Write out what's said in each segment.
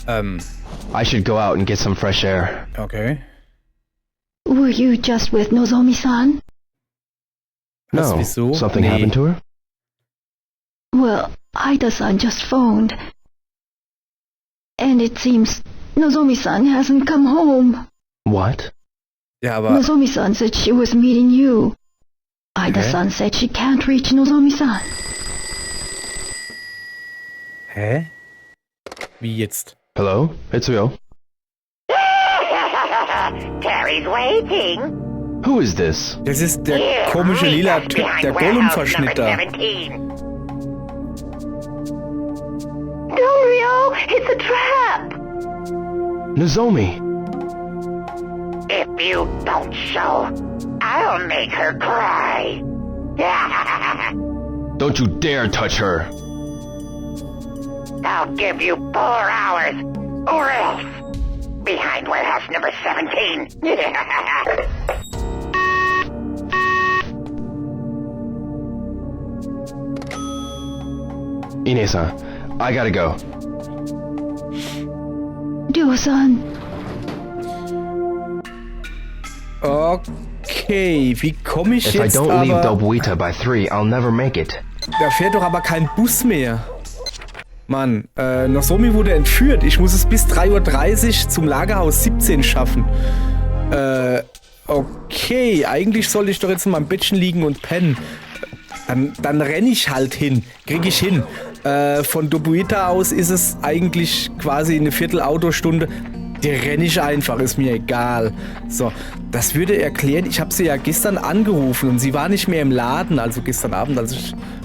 I should go out and get some fresh air. Okay. Were you just with Nozomi-san? No, wieso? something Nee. happened to her? Well, Ida-san just phoned. And it seems Nozomi-san hasn't come home. What? Ja, aber... Nozomi-san said she was meeting you. Ida-san said she can't reach Nozomi-san. Hä? Wie jetzt? Hello? It's Will. Terry's waiting. Who is this? Das ist der komische lila Typ, der Gollum-Verschnitt da. Don't, Rio! It's a trap! Nozomi! If you don't show, I'll make her cry. Don't you dare touch her! I'll give you 4 hours, or else. Behind warehouse number 17. Ine-san, I gotta go. Dio-san. Okay, wie komme ich If I jetzt don't leave aber... Dobuita by 3, I'll never make it. Da fährt doch aber kein Bus mehr. Mann, Nozomi wurde entführt. Ich muss es bis 3:30 Uhr zum Lagerhaus 17 schaffen. Okay, eigentlich sollte ich doch jetzt in meinem Bettchen liegen und pennen. Dann renne ich halt hin. Krieg ich hin. Von Dobuita aus ist es eigentlich quasi eine Viertel-Autostunde. Die renne ich einfach, ist mir egal. So, das würde erklären, ich habe sie ja gestern angerufen und sie war nicht mehr im Laden, also gestern Abend,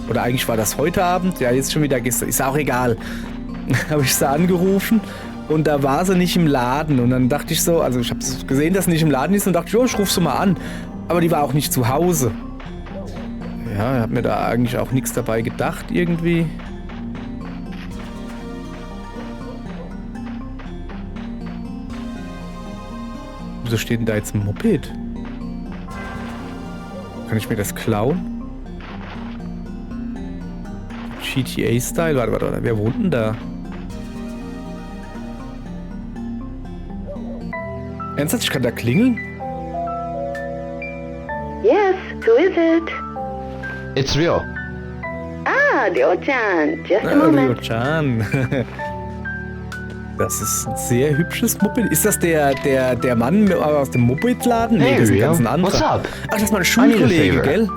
oder eigentlich war das heute Abend, ja jetzt schon wieder gestern, ist auch egal. Habe ich sie angerufen und da war sie nicht im Laden und dann dachte ich so, also ich habe gesehen, dass sie nicht im Laden ist und dachte, jo, ich rufe sie mal an, aber die war auch nicht zu Hause. Ja, ich habe mir da eigentlich auch nichts dabei gedacht irgendwie. Wieso steht denn da jetzt ein Moped? Kann ich mir das klauen? GTA-Style? Warte, wer wohnt denn da? Ernsthaft, ich kann da klingeln? Yes, who is it? It's real. Ah, Ryo-chan. Just a moment. Ryo-chan. Das ist ein sehr hübsches Moped. Ist das der Mann aus dem Mopedladen? Nee, Hey, das ist ein Ryo. ganz anderer. What's up? Ach, das ist mein I need a Schulkollege, favor. gell?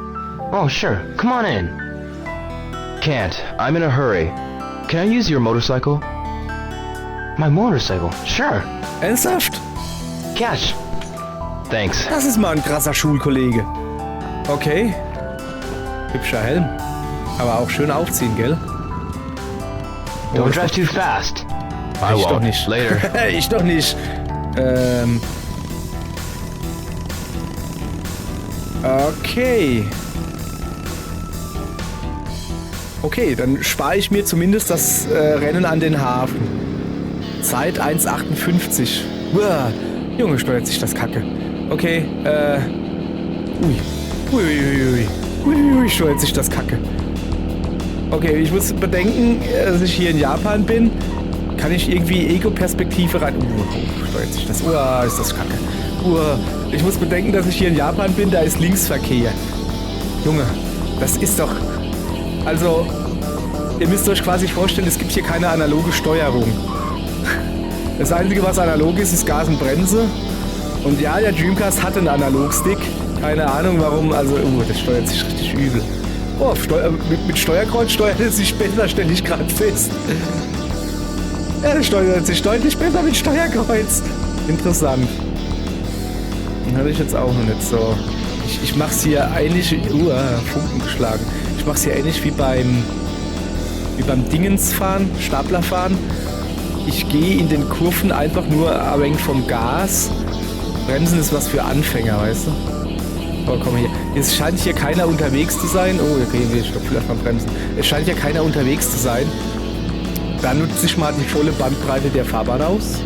Oh, sure. Come on in. Can't. I'm in a hurry. Can I use your motorcycle? My motorcycle? Sure. Ernsthaft? Cash. Thanks. Das ist mal ein krasser Schulkollege. Okay. Hübscher Helm. Aber auch schön aufziehen, gell? Don't drive too fast. I Ich won't. doch nicht. Later. Ich doch nicht. Okay. Okay, dann spare ich mir zumindest das Rennen an den Hafen. Zeit 1,58. Uah, Junge, steuert sich das Kacke. Okay, Ui, steuert sich das Kacke. Okay, ich muss bedenken, dass ich hier in Japan bin. Kann ich irgendwie Ego-Perspektive rein... steuert sich das... ist das Kacke. Ich muss bedenken, dass ich hier in Japan bin, da ist Linksverkehr. Junge, das ist doch... Also, ihr müsst euch quasi vorstellen, es gibt hier keine analoge Steuerung. Das Einzige, was analog ist, ist Gas und Bremse. Und ja, der Dreamcast hatte einen Analogstick. Keine Ahnung warum, also... das steuert sich richtig übel. Mit Steuerkreuz steuert es sich besser, stelle ich gerade fest. Ja, das steuert sich deutlich besser mit Steuerkreuz. Interessant. Den hatte ich jetzt auch noch nicht so. Ich mach's hier ähnlich... Funken geschlagen. Ich mach's hier ähnlich wie beim Dingensfahren, Staplerfahren. Ich gehe in den Kurven einfach nur ein wenig vom Gas. Bremsen ist was für Anfänger, weißt du? Oh, komm hier. Es scheint hier keiner unterwegs zu sein. Oh, okay, wir stoppen vielleicht mal bremsen. Es scheint hier keiner unterwegs zu sein. Da nutze ich mal die volle Bandbreite der Fahrbahn aus.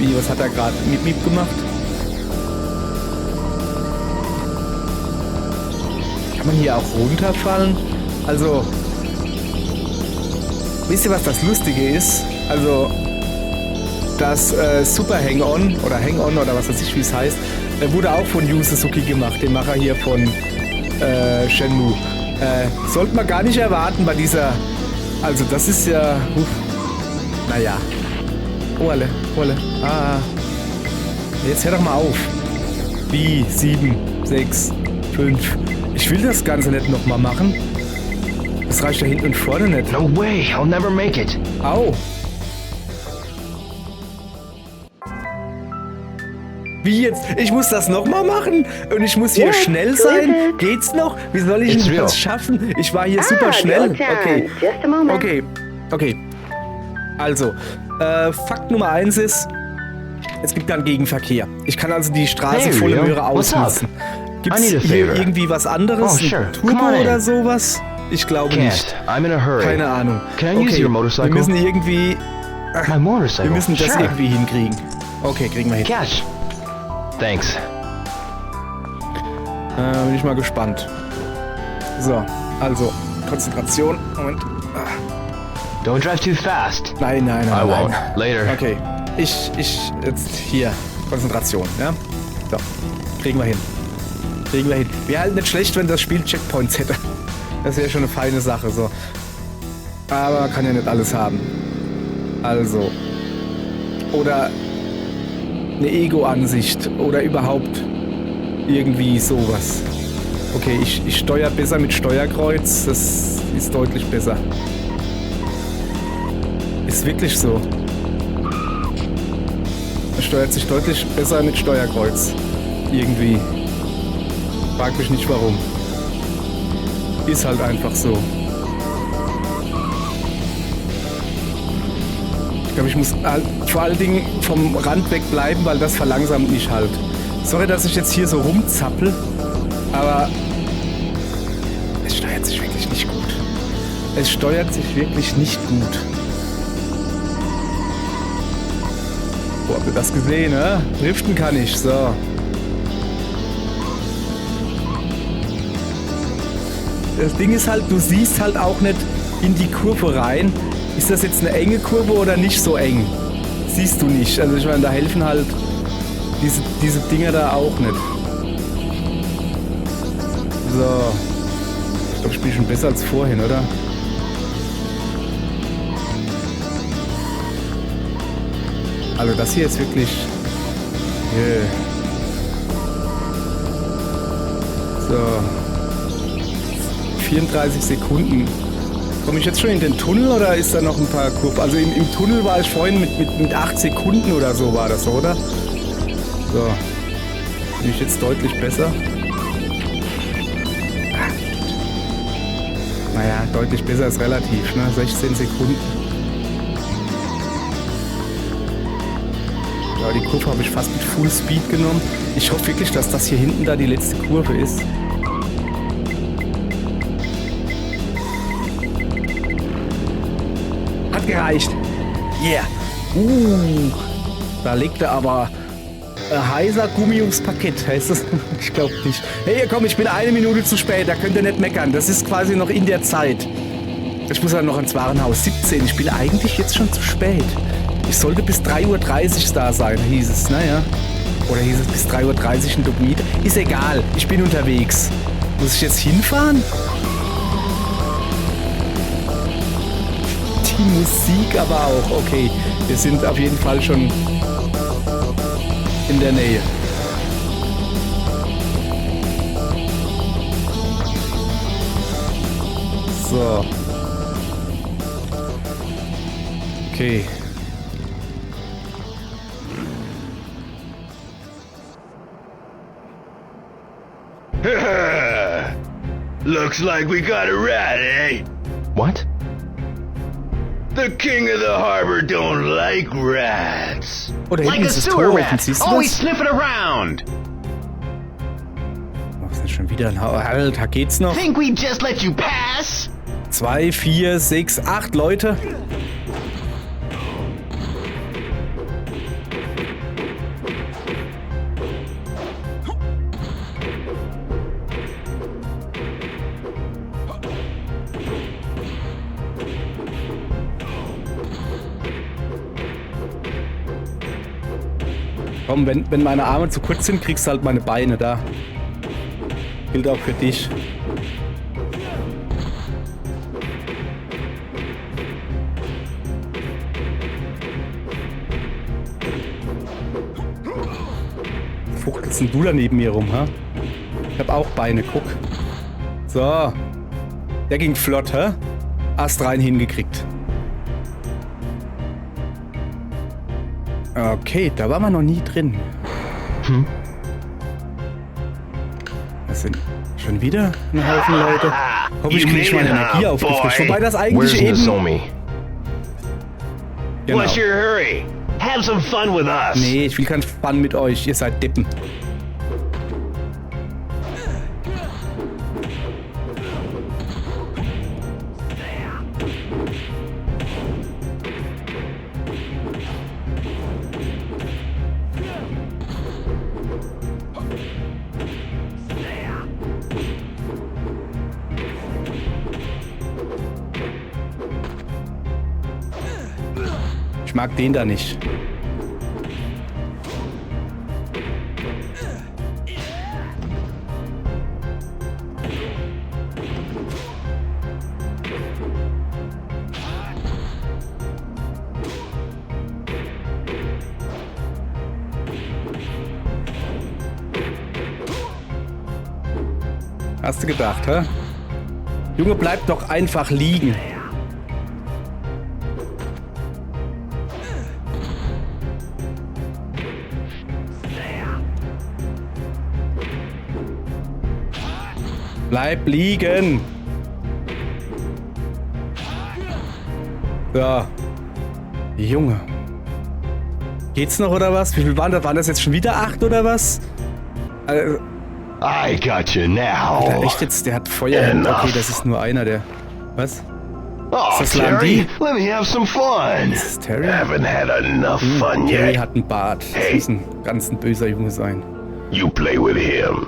Wie, was hat er gerade mit gemacht? Kann man hier auch runterfallen? Also, wisst ihr, was das Lustige ist? Also, das Super Hang-On oder was weiß ich, wie es heißt, wurde auch von Yu Suzuki gemacht, dem Macher hier von Shenmue. Sollte man gar nicht erwarten bei dieser... Also, das ist ja... naja. Ohle. Ah. Jetzt hör doch mal auf. Wie? 7, 6, 5. Ich will das Ganze nicht nochmal machen. Das reicht da hinten und vorne nicht. No way, I'll never make it. Au. Wie jetzt? Ich muss das nochmal machen? Und ich muss hier Yes, schnell do sein? it. Geht's noch? Wie soll ich It's denn real. das schaffen? Ich war hier super Ah, schnell. Ryo-chan, Okay. just a moment. Okay. Also, Fakt Nummer 1 ist, es gibt keinen Gegenverkehr. Ich kann also die Straße Hey, volle Ryo. Möhre What's up? ausnutzen. Gibt's I need a hier favor. irgendwie was anderes? Oh, sure. Ein Come on Turbo in. oder sowas? Ich glaube nicht. Can't. I'm in a hurry. Keine Ahnung. Can I use your motorcycle? Wir müssen irgendwie... My motorcycle. Wir müssen das sure. irgendwie hinkriegen. Okay, kriegen wir hin. Catch. Thanks. Bin ich mal gespannt. So, also, Konzentration. Moment. Don't drive too fast. Nein. I won't. Later. Okay, ich, jetzt hier, Konzentration, ja? So, kriegen wir hin. Wäre halt nicht schlecht, wenn das Spiel Checkpoints hätte. Das wäre schon eine feine Sache, so. Aber kann ja nicht alles haben. Also. Oder eine Ego-Ansicht oder überhaupt irgendwie sowas. Okay, ich steuere besser mit Steuerkreuz, das ist deutlich besser. Ist wirklich so. Es steuert sich deutlich besser mit Steuerkreuz. Irgendwie. Frag mich nicht warum. Ist halt einfach so. Ich glaube, ich muss halt vor allen Dingen vom Rand weg bleiben, weil das verlangsamt mich halt. Sorry, dass ich jetzt hier so rumzappel, aber es steuert sich wirklich nicht gut. Es steuert sich wirklich nicht gut. Boah, habt ihr das gesehen, ne? Driften kann ich, so. Das Ding ist halt, du siehst halt auch nicht in die Kurve rein. Ist das jetzt eine enge Kurve oder nicht so eng? Siehst du nicht. Also ich meine, da helfen halt diese Dinger da auch nicht. So. Ich glaube, ich spiele schon besser als vorhin, oder? Also das hier ist wirklich... Yeah. So. 34 Sekunden. Komme ich jetzt schon in den Tunnel oder ist da noch ein paar Kurven? Also im Tunnel war ich vorhin mit 8 Sekunden oder so war das, oder? So. Bin ich jetzt deutlich besser? Naja, deutlich besser ist relativ, ne? 16 Sekunden. Ja, die Kurve habe ich fast mit Full Speed genommen. Ich hoffe wirklich, dass das hier hinten da die letzte Kurve ist. Hat gereicht. Yeah. Da legt er aber heißer Gummi ums Parkett, heißt das? Ich glaube nicht. Hey, komm, ich bin 1 Minute zu spät, da könnt ihr nicht meckern. Das ist quasi noch in der Zeit. Ich muss ja noch ins Warenhaus. 17, ich bin eigentlich jetzt schon zu spät. Ich sollte bis 3:30 Uhr da sein, hieß es, naja. Oder hieß es bis 3:30 Uhr in Dognita? Ist egal, ich bin unterwegs. Muss ich jetzt hinfahren? Die Musik aber auch, okay. Wir sind auf jeden Fall schon in der Nähe. So. Okay. Looks like we got a rat, eh? What? The king of the harbor don't like rats. Oh, da Like hinten a ist das sewer Tor offen, rat, siehst du always das? sniffing around. Was ist denn schon wieder ein Halt, da geht's noch. Think we just let you pass? 2, 4, 6, 8 Leute. Komm, wenn meine Arme zu kurz sind, kriegst du halt meine Beine da. Gilt auch für dich. Fuchtelst denn du da neben mir rum, ha? Ich hab auch Beine, guck. So. Der ging flott, hä? Ast rein hingekriegt. Okay, da waren wir noch nie drin. Das sind schon wieder ein Haufen Leute. Hoffentlich kriege ich meine Energie aufgefrischt. Wobei das Where's eigentlich eben... Nozomi? Genau. What's your hurry? Have some fun with us. Nee, ich will keinen Fun mit euch. Ihr seid Deppen. Ich mag den da nicht. Hast du gedacht, hä? Junge, bleib doch einfach liegen. Bleib liegen. So. Junge. Geht's noch oder was? Wie viel waren das? Waren das jetzt schon wieder 8 oder was? I got you now. Alter, echt jetzt? Der hat Feuerhand. Okay, das ist nur einer, der... Was? Oh, das Terry, Landy? let me have some fun. Das ist Terry? Haven't had enough fun Terry yet. hat einen Bart. Das Hey. muss ein ganz ein böser Junge sein. You play with him.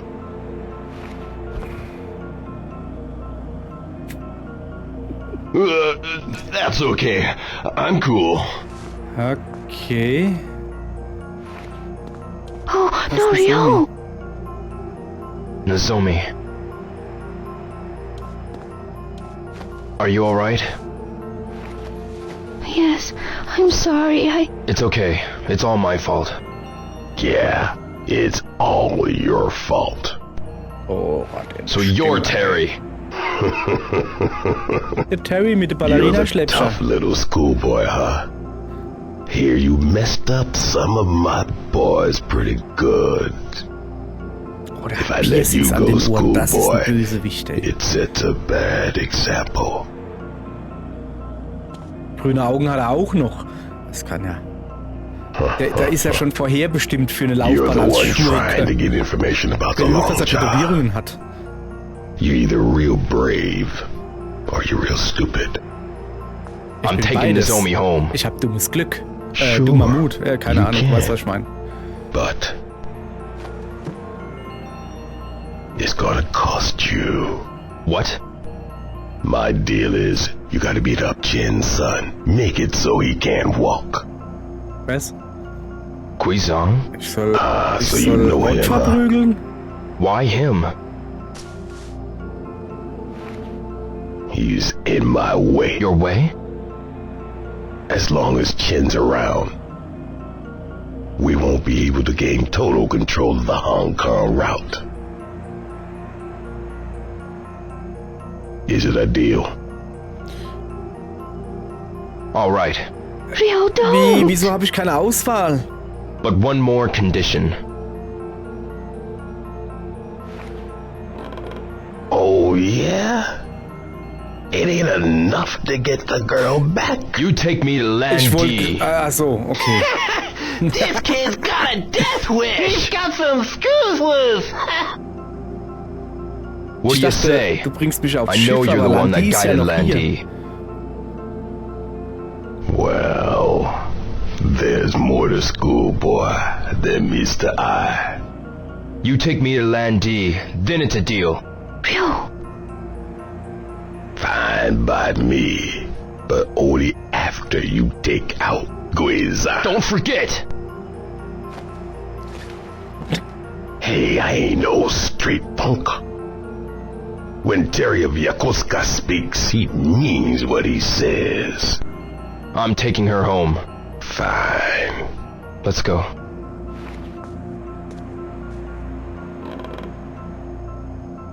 That's okay. I'm cool. Okay. Oh, Was ist Norio! Nozomi. Are you alright? Yes, I'm sorry. It's okay. It's all my fault. Yeah, it's all your fault. Oh, warte. So you're Terry. Der Terry mit der You're the Ballerina-Schleppscher. tough little schoolboy, huh? Here you messed up some of my boys pretty good. Oh, der If I hat let you Piercings an go, den Ohren. Das ist ein schoolboy, Bösewicht, ey. it sets a bad example. Grüne Augen hat er auch noch. Das kann ja... Da ist er schon vorherbestimmt für eine You're Laufbahn the als one trying to Schurke. get information about the Genug, dass er Longshaw. Tätowierungen hat. You're either real brave or you're real stupid. Ich I'm bin taking beides. Nozomi home. Ich hab dummes Glück. Sure. Dummer Mut. Keine You Ahnung, can. weißt du, was ich meine. But it's gonna cost you. What? My deal is you gotta beat up Jin's son. Make it so he can't walk. Was? Guizhang? Ich soll, so you know Rod him, verprügeln? Why him? He's in my way. Your way? As long as Chin's around, we won't be able to gain total control of the Hong Kong route. Is it a deal? Alright. Rio, don't! Wieso habe ich keine Auswahl? But one more condition. Oh, yeah? It ain't enough to get the girl back. You take me to Ich Land wollte... D. Ach so, okay. This kid's got a death wish. Got some screws loose. What do Ich you dachte, say? du bringst mich aufs I know Schiff, you're the aber one that Landy ist ja guided noch Land hier. D. Well, there's more to schoolboy than meets the eye. You take me to Land D, then it's a deal. Rio! Fine by me, but only after you take out Guizhang. Don't forget! Hey, I ain't no street punk. When Terry of Yakuska speaks, he means what he says. I'm taking her home. Fine. Let's go.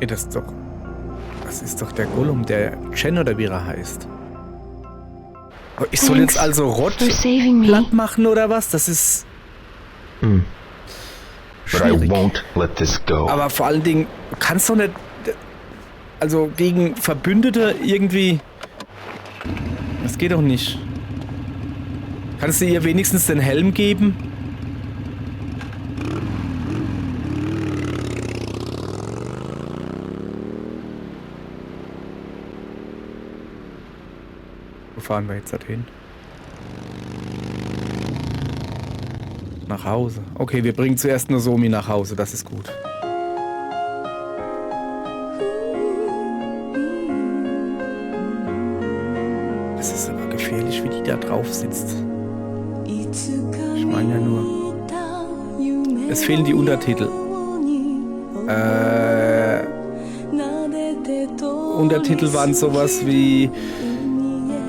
Ja, das ist doch der Gollum, der Chen oder wie er heißt. Oh, ich soll jetzt also Rott for saving me. platt machen oder was? Das ist But I schwierig. won't let this go. Aber vor allen Dingen, du kannst doch nicht, also gegen Verbündete irgendwie, das geht doch nicht. Kannst du ihr wenigstens den Helm geben? Wo fahren wir jetzt hin? Nach Hause. Okay, wir bringen zuerst Nozomi nach Hause, das ist gut. Das ist aber gefährlich, wie die da drauf sitzt. Ich meine ja nur. Es fehlen die Untertitel. Untertitel waren sowas wie: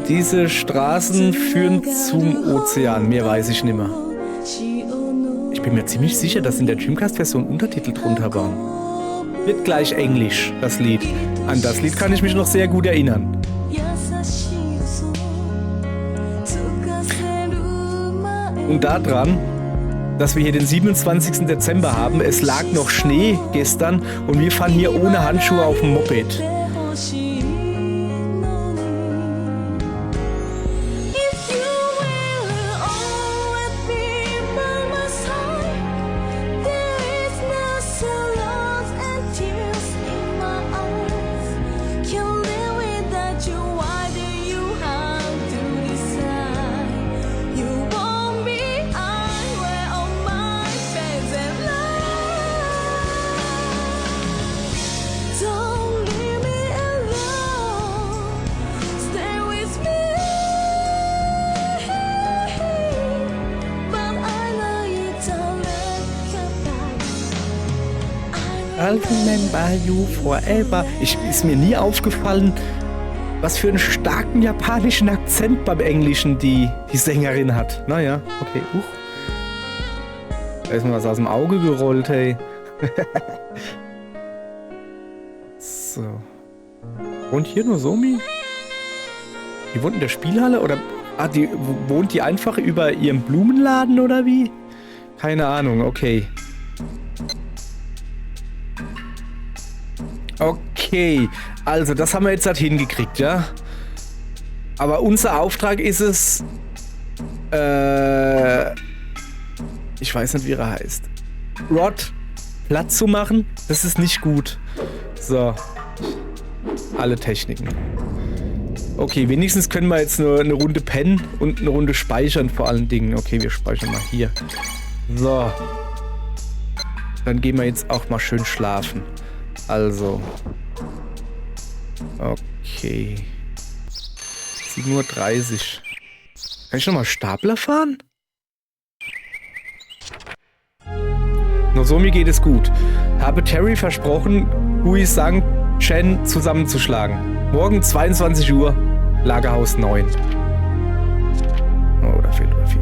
Diese Straßen führen zum Ozean. Mehr weiß ich nicht mehr. Ich bin mir ziemlich sicher, dass in der Dreamcast-Version Untertitel drunter waren. Wird gleich Englisch, das Lied. An das Lied kann ich mich noch sehr gut erinnern. Und daran, dass wir hier den 27. Dezember haben, es lag noch Schnee gestern und wir fahren hier ohne Handschuhe auf dem Moped. I'll remember you forever. Ist mir nie aufgefallen, was für einen starken japanischen Akzent beim Englischen die Sängerin hat. Naja, okay. Da ist mir was aus dem Auge gerollt, hey. So. Wohnt hier Nozomi? Die wohnt in der Spielhalle? Oder wohnt die einfach über ihrem Blumenladen oder wie? Keine Ahnung, okay. Okay, also das haben wir jetzt halt hingekriegt, ja? Aber unser Auftrag ist es, ich weiß nicht, wie er heißt. Rod platt zu machen, das ist nicht gut. So. Alle Techniken. Okay, wenigstens können wir jetzt nur eine Runde pennen und eine Runde speichern vor allen Dingen. Okay, wir speichern mal hier. So. Dann gehen wir jetzt auch mal schön schlafen. Also. Okay. 7:30 Uhr. Kann ich nochmal Stapler fahren? Nozomi geht es gut. Habe Terry versprochen, Hui Sang Chen zusammenzuschlagen. Morgen 22 Uhr, Lagerhaus 9. Oh, da fehlt mir viel.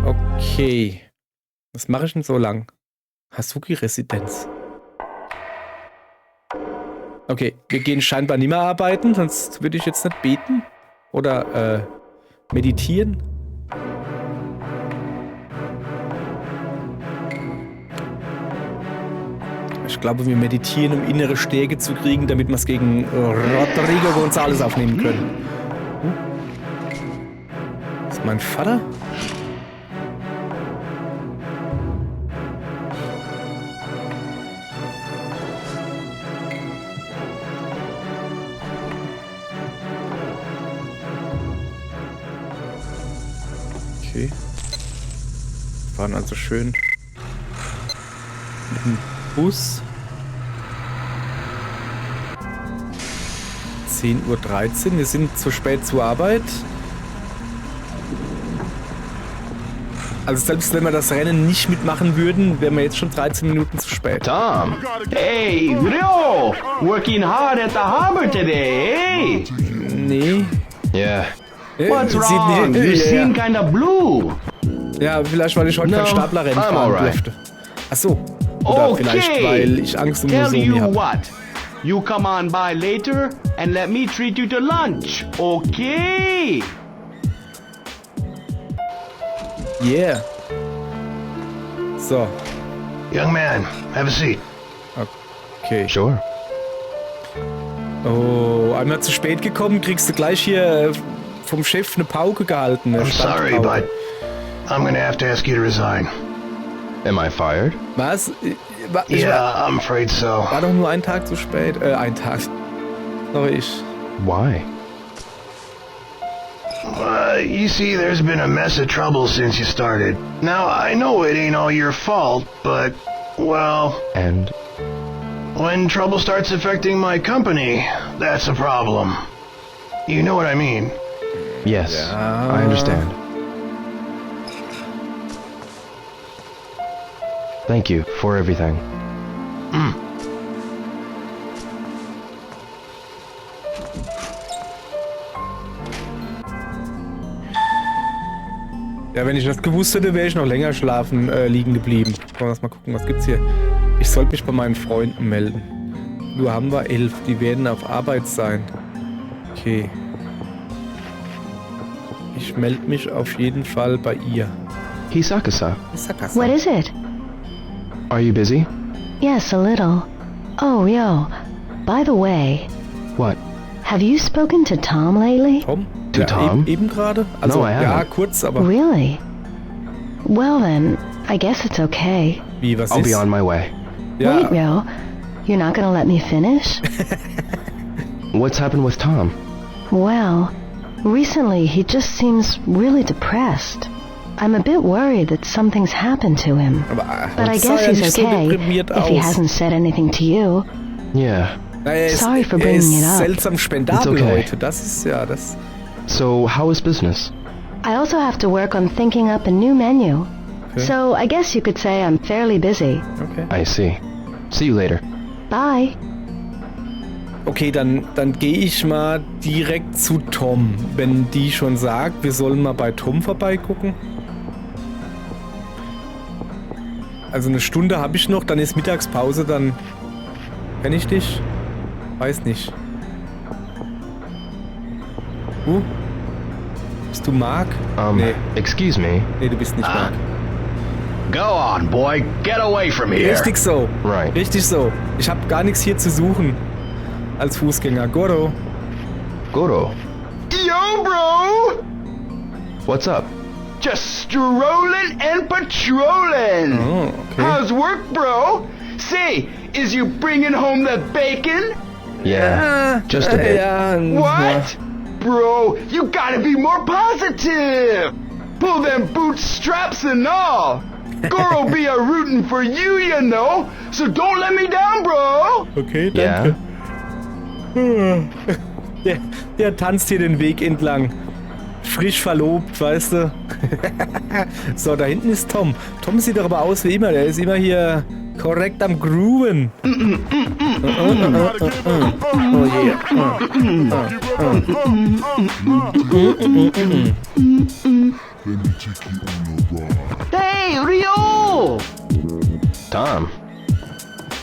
Okay. Was mache ich denn so lang? Hasuki-Residenz. Okay, wir gehen scheinbar nicht mehr arbeiten, sonst würde ich jetzt nicht beten. Oder, meditieren. Ich glaube, wir meditieren, um innere Stärke zu kriegen, damit wir es gegen Rodrigo González aufnehmen können. Das ist mein Vater? Okay. Wir fahren also schön mit dem Bus. 10:13 Uhr. Wir sind zu spät zur Arbeit. Also selbst wenn wir das Rennen nicht mitmachen würden, wären wir jetzt schon 13 Minuten zu spät. Tom! Hey, Rio! Working hard at the harbor today, eh? Nee. Yeah. What's Sieht wrong? nicht- You ja, seem kinda blue. ja, vielleicht weil ich heute kein No, Staplerrennen I'm fahren alright. durfte. Ach so. Oder vielleicht Okay. weil ich Angst um Tell Nozomi you habe. what. You come on by later and let me treat you to lunch, okay? Yeah. So, Young man, have a seat. okay. Sure. Oh, einmal zu spät gekommen, kriegst du gleich hier vom Chef eine Pauke gehalten. Eine I'm sorry, Standpauke. but I'm gonna have to ask you to resign. Am I fired? Was? Yeah, I'm afraid so. War doch nur ein Tag zu spät. Ein Tag. Sorry, ich. Why? You see, there's been a mess of trouble since you started. Now, I know it ain't all your fault, but, well, And when trouble starts affecting my company, that's a problem. You know what I mean? yes, I understand. Thank you for everything. Ja, wenn ich das gewusst hätte, wäre ich noch länger schlafen liegen geblieben. Wollen wir mal gucken, was gibt's hier? Ich sollte mich bei meinen Freunden melden. Nur haben wir 11, die werden auf Arbeit sein. Okay. Ich melde mich auf jeden Fall bei ihr. Hisaka-san, What is it? are you busy? Yes, a little. Oh, Ryo. By the way, What? have you spoken to Tom lately? Tom? To Tom? Eben gerade? Also, No, I ja, haven't. kurz, aber Really? Well then, I guess it's okay. wie, was I'll ist? be on my way. Ja, Wait, Ryo. You're not gonna let me finish? What's happened with Tom? Well, recently he just seems really depressed. I'm a bit worried that something's happened to him. aber But I sah guess ja he's nicht so okay deprimiert if he aus. hasn't said anything to you. Yeah. Na, er ist, Sorry for er bringing ist it up. seltsam spendabel It's okay. heute. Das ist ja das. So, how is business? I also have to work on thinking up a new menu. Okay. So I guess you could say I'm fairly busy. Okay. I see. See you later. Bye. Okay, dann gehe ich mal direkt zu Tom. Wenn die schon sagt, wir sollen mal bei Tom vorbeigucken. Also eine Stunde habe ich noch, dann ist Mittagspause, dann kenn ich dich? Weiß nicht. Bist du Mark? Nee, Excuse me. du bist nicht Mark. Go on, boy. Get away from here. Richtig so. Right. Richtig so. Ich habe gar nichts hier zu suchen. Als Fußgänger. Goro. Goro. Yo, bro! What's up? Just strolling and patrolling. Oh, okay. How's work, bro? Say, is you bringing home that bacon? Yeah. Just a bit. Ja, What? Bro, you gotta be more positive. Pull them bootstraps and all. Goro be a rooting for you, you know. So don't let me down, bro. Okay, Yeah. danke. Der tanzt hier den Weg entlang. Frisch verlobt, weißt du. So, da hinten ist Tom. Tom sieht doch aber aus wie immer. Der ist immer hier korrekt am Grooven. Oh yeah. Hey, Rio! Tom.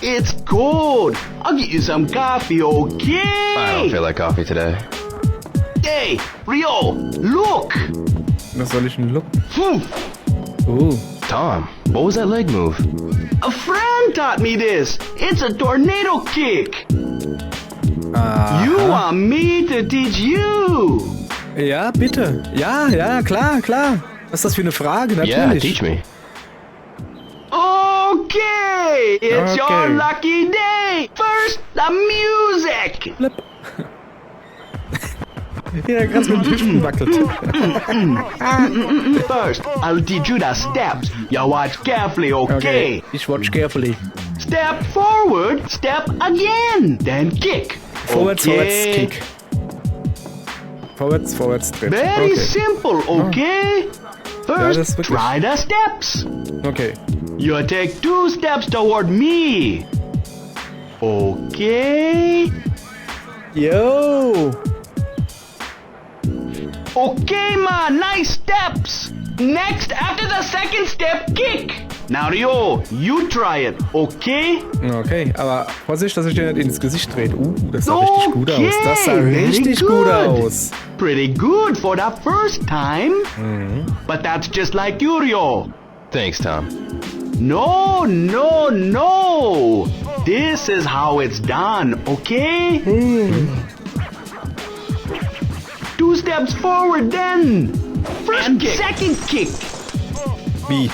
It's cold. I'll get you some coffee, okay? I don't feel like coffee today. Hey, Rio, look! Was soll ich denn look? Hmm, Tom, what was that leg move? a friend taught me this. It's a tornado kick. You want me to teach you? Ja, bitte. Ja, klar. Was ist das für eine Frage? Yeah, Natürlich. teach me. Okay, it's your Okay. lucky day. First, the music. Ja, ganz mit den Hüften wackelt. First, I'll teach you the steps. You watch carefully, okay? Ich watch carefully. Step forward, step again, then kick. Vorwärts, Okay. Kick. Vorwärts, Tritt. Very Okay. simple, okay? First, das ist wirklich- try the steps. Okay. You take 2 steps toward me. Okay. Yo! Okay, man, nice steps. Next, after the second step, kick. Now, Rio, you try it, okay? Okay, aber Vorsicht, dass ich dir nicht ins Gesicht dreht. Das sah richtig gut aus. Das sah very richtig gut aus. Pretty good for the first time. But that's just like you, Rio. Thanks, Tom. No, no, no. This is how it's done, okay? 2 steps forward then. First kick. Second kick. Wie?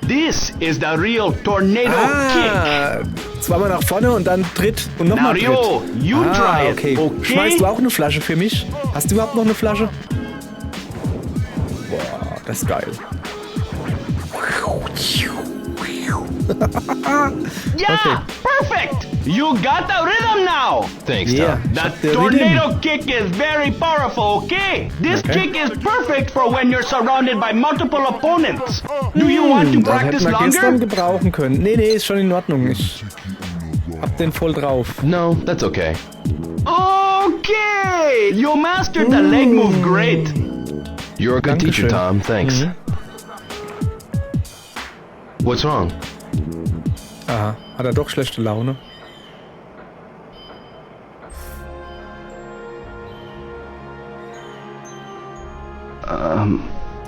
This is the real tornado kick. Zweimal nach vorne und dann Tritt und Now, nochmal Tritt. Rio, you try it, Okay. okay? Schmeißt du auch eine Flasche für mich? Hast du überhaupt noch eine Flasche? Boah, das ist geil. Yeah, perfect. You got the rhythm now. Thanks, Yeah. Tom. The tornado kick is very powerful, okay? This Okay. kick is perfect for when you're surrounded by multiple opponents. Do you want to Das practice hätten wir gestern longer? gebrauchen können. Nee, ist schon in Ordnung. Ich hab den voll drauf. No, that's okay. Okay, you mastered the leg move great. You're a good teacher, Dankeschön. Tom. Thanks. What's wrong? Aha, hat er doch schlechte Laune.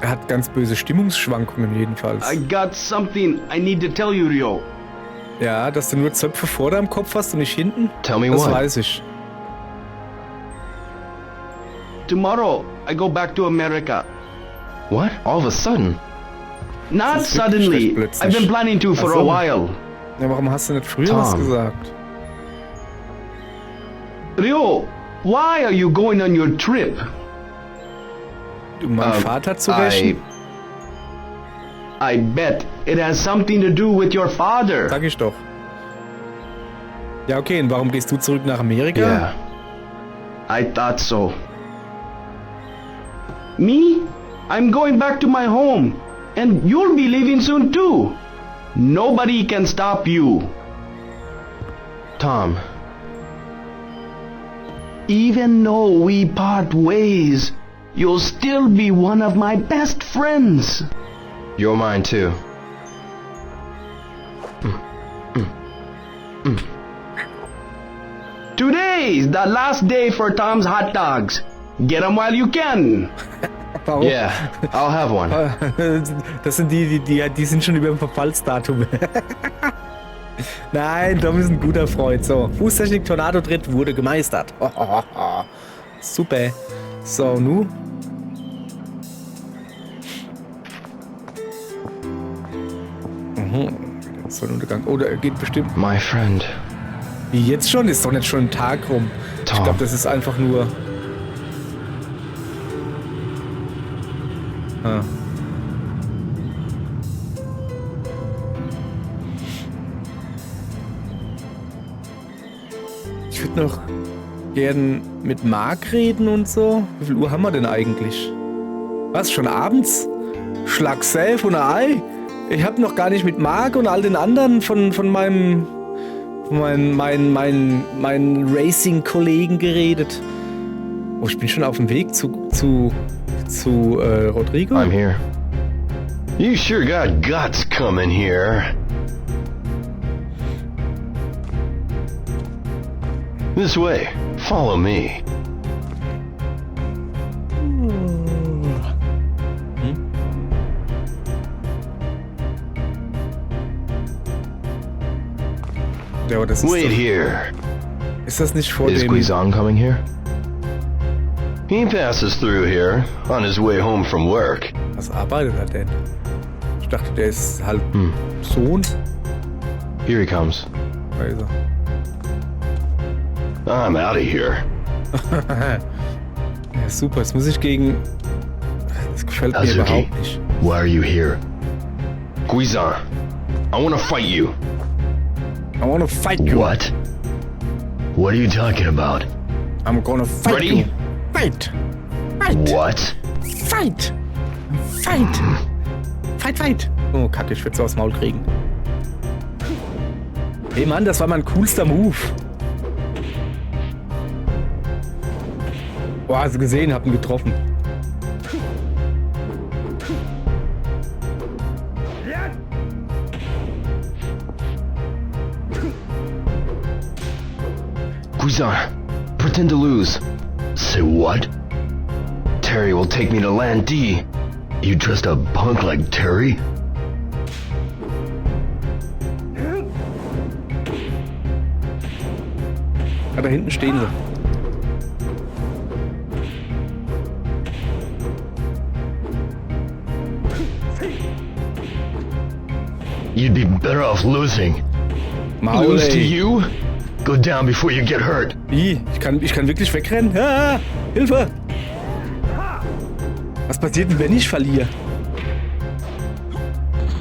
Er hat ganz böse Stimmungsschwankungen jedenfalls. I got something I need to tell you, Rio. Ja, dass du nur Zöpfe vor deinem Kopf hast und nicht hinten? Tell me Das what. weiß ich. Tomorrow, I go back to America. What? All of a sudden? Not Das ist wirklich suddenly. schlecht plötzlich. I've been planning to for Ach so. a while. Ja, warum hast du nicht früher Tom. was gesagt? Rio, why are you going on your trip? Um meinen Vater zu rächen? I bet it has something to do with your father. Sag ich doch. Ja, okay, und warum gehst du zurück nach Amerika? Yeah. I thought so. Me? I'm going back to my home. And you'll be leaving soon too. Nobody can stop you. Tom, Even though we part ways, you'll still be one of my best friends. you're mine too. Today's the last day for Tom's hot dogs. Get 'em while you can. Warum? Yeah, I'll have one. Das sind die sind schon über dem Verfallsdatum. Nein, Tom ist ein guter Freund. So, Fußtechnik Tornado-Tritt wurde gemeistert. Super. So, nu? Sonnenuntergang. Oh, der geht bestimmt. My friend. Wie jetzt schon? Ist doch nicht schon ein Tag rum. Ich Tom. glaube, das ist einfach nur... Ah. Ich würde noch gern mit Marc reden und so. Wie viel Uhr haben wir denn eigentlich? Was, schon abends? Schlag Self und ein Ei? Ich habe noch gar nicht mit Marc und all den anderen von meinen Racing-Kollegen geredet. Oh, ich bin schon auf dem Weg zu Rodrigo. I'm here. You sure got guts coming here. This way. Follow me. Ja, aber das ist, Wait doch, here. ist das nicht vor Is dem... Guizong coming here? He passes through here on his way home from work. Was arbeitet er denn? Ich dachte, der ist halt Sohn. Here he comes. Da ist er. I'm out of here. Ja, super. Jetzt muss ich gegen... Das gefällt mir Azuki, überhaupt nicht. why are you here? Guizong, I want to fight you. I wanna fight you. What? What are you talking about? I'm gonna fight Ready? you. Fight. Fight. What? Fight. Fight. weit. Oh, kacke, ich würde so aufs Maul kriegen. Hey Mann, das war mein coolster Move. Boah, hast du gesehen, hab ihn getroffen. Guizan, pretend to lose. Say what? Terry will take me to Land D. You trust a punk like Terry? Ah, da hinten stehen sie. You'd be better off losing. Maul, Lose to ey. you? Go down before you get hurt. Wie? Ich kann wirklich wegrennen? Ah, Hilfe! Was passiert denn, wenn ich verliere?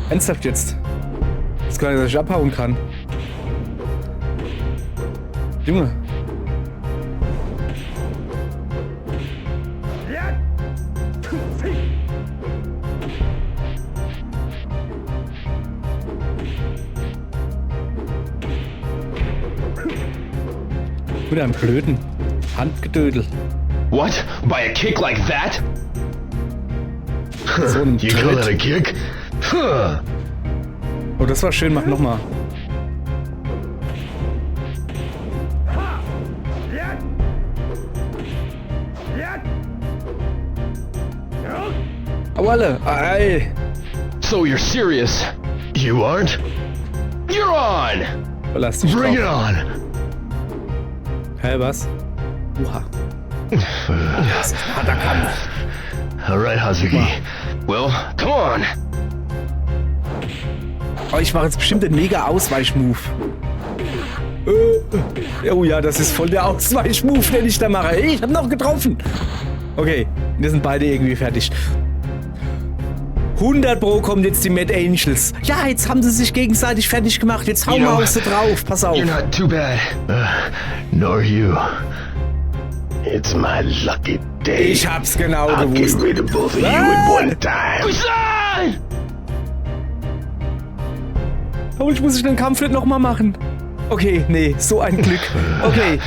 Ernsthaft jetzt? Das kann ja, dass ich abhauen kann. Junge. Mit einem blöden Handgedödel. What? By a kick like that? So ein You call that a Tritt. kick? Huh. Oh, das war schön, mach nochmal. Au alle! Ei! So you're serious? You aren't? You're on! Verlass dich Bring it drauf. on. Hä, was? Oha. Harter Kampf. All right, Hazuki. Well, come on! Oh, ich mache jetzt bestimmt den mega Ausweichmove. Oh ja, das ist voll der Ausweichmove, den ich da mache. Hey, ich hab noch getroffen. Okay, wir sind beide irgendwie fertig. 100 Pro kommen jetzt die Mad Angels. Ja, jetzt haben sie sich gegenseitig fertig gemacht. Jetzt hauen You wir know, auf sie drauf. Pass auf. You're not too bad. Nor you. It's my lucky day. Ich hab's genau I'll get gewusst. rid of both of you at one time. Guizan! Oh, ich muss den Kampf nicht nochmal machen. Okay, nee, so ein Glück. Okay.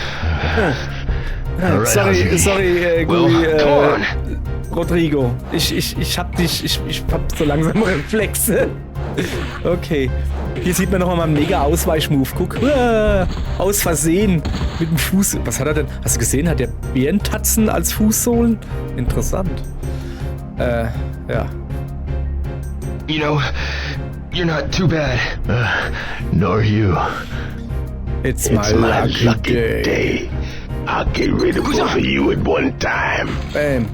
Alright, Sorry, Hazuki. Gui, Well, come on! Rodrigo. Ich hab dich, ich hab so langsam Reflexe. Okay. Hier sieht man nochmal meinen mega Ausweichmove. Guck. Aus Versehen. Mit dem Fuß. Was hat er denn? Hast du gesehen? Hat der Bärentatzen als Fußsohlen? Interessant. Ja. You know, you're not too bad. Nor you. It's It's my my lucky day. I'll get rid of both of you at one time. Bam.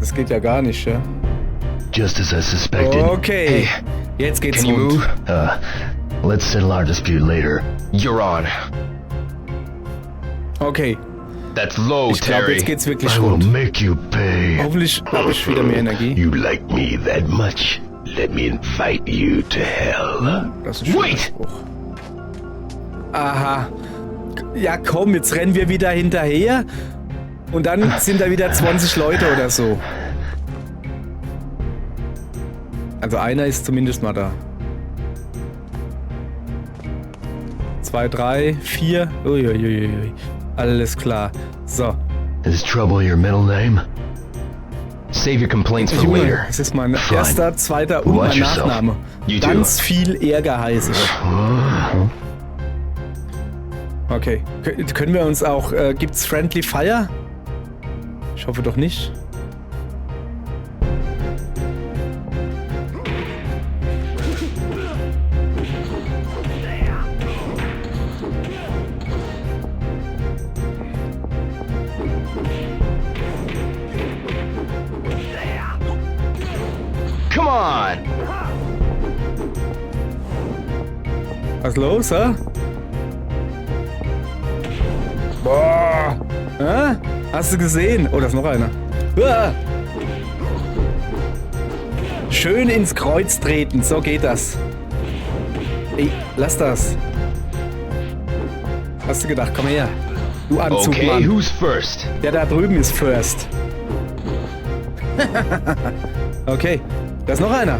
Das geht ja gar nicht, ja? Just as I suspected. Okay. Jetzt geht's Can you rund. move? Let's settle our dispute later. You're on. Okay. That's low, Ich glaube, Terry. jetzt geht's wirklich I will rund. make you pay. Hoffentlich habe ich wieder mehr Energie. You like me that much? Let me invite you to hell. Das ist ein schöner Wait! Spruch. Aha. Ja komm, jetzt rennen wir wieder hinterher und dann sind da wieder 20 Leute oder so. Also einer ist zumindest mal da. 2, 3, 4. Uiuiui. Alles klar. So. Is Trouble your middle name? Save your complaints for Junge, later. das ist mein Fine. erster, zweiter und Watch mein yourself. Nachname. You too. Ganz viel Ärger heiße ich. Okay. Können wir uns auch... gibt's Friendly Fire? Ich hoffe doch nicht. Come on! Was los, hä? Boah! Hä? Hast du gesehen? Oh, da ist noch einer. Uah! Schön ins Kreuz treten, so geht das. Ey, lass das. Hast du gedacht, komm her. Du Anzug, Okay, Mann. who's first? Der da drüben ist first. Okay. Da ist noch einer.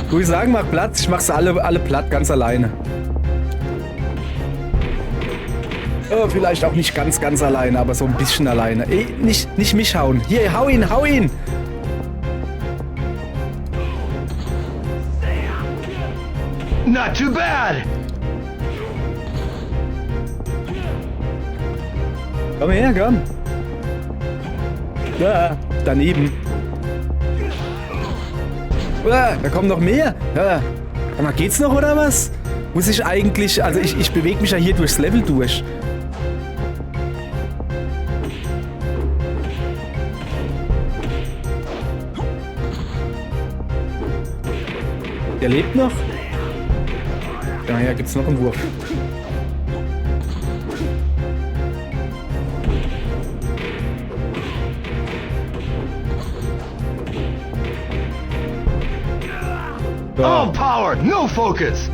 Würde ich sagen, mach Platz. Ich mach's alle platt, ganz alleine. Oh, vielleicht auch nicht ganz alleine, aber so ein bisschen alleine. Ey, nicht mich hauen. Hier, hau ihn, hau ihn. Not too bad. Komm her, komm. Da, daneben. Da kommen noch mehr. Sag mal, geht's noch oder was? Muss ich eigentlich... Also ich bewege mich ja hier durchs Level durch. Der lebt noch? Ja, hier gibt's noch einen Wurf. All power, no focus.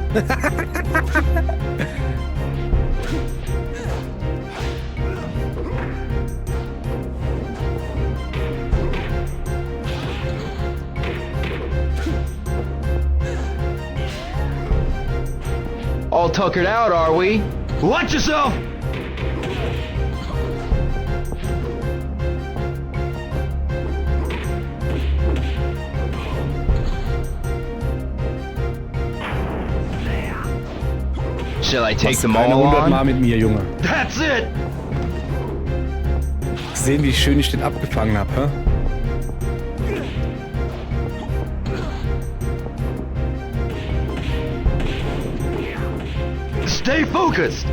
All tuckered out, are we? Watch yourself. Shall I take them Keine all 100 Mal on? mit mir, Junge. That's it. Sehen, wie schön ich den abgefangen habe, hä? Stay focused.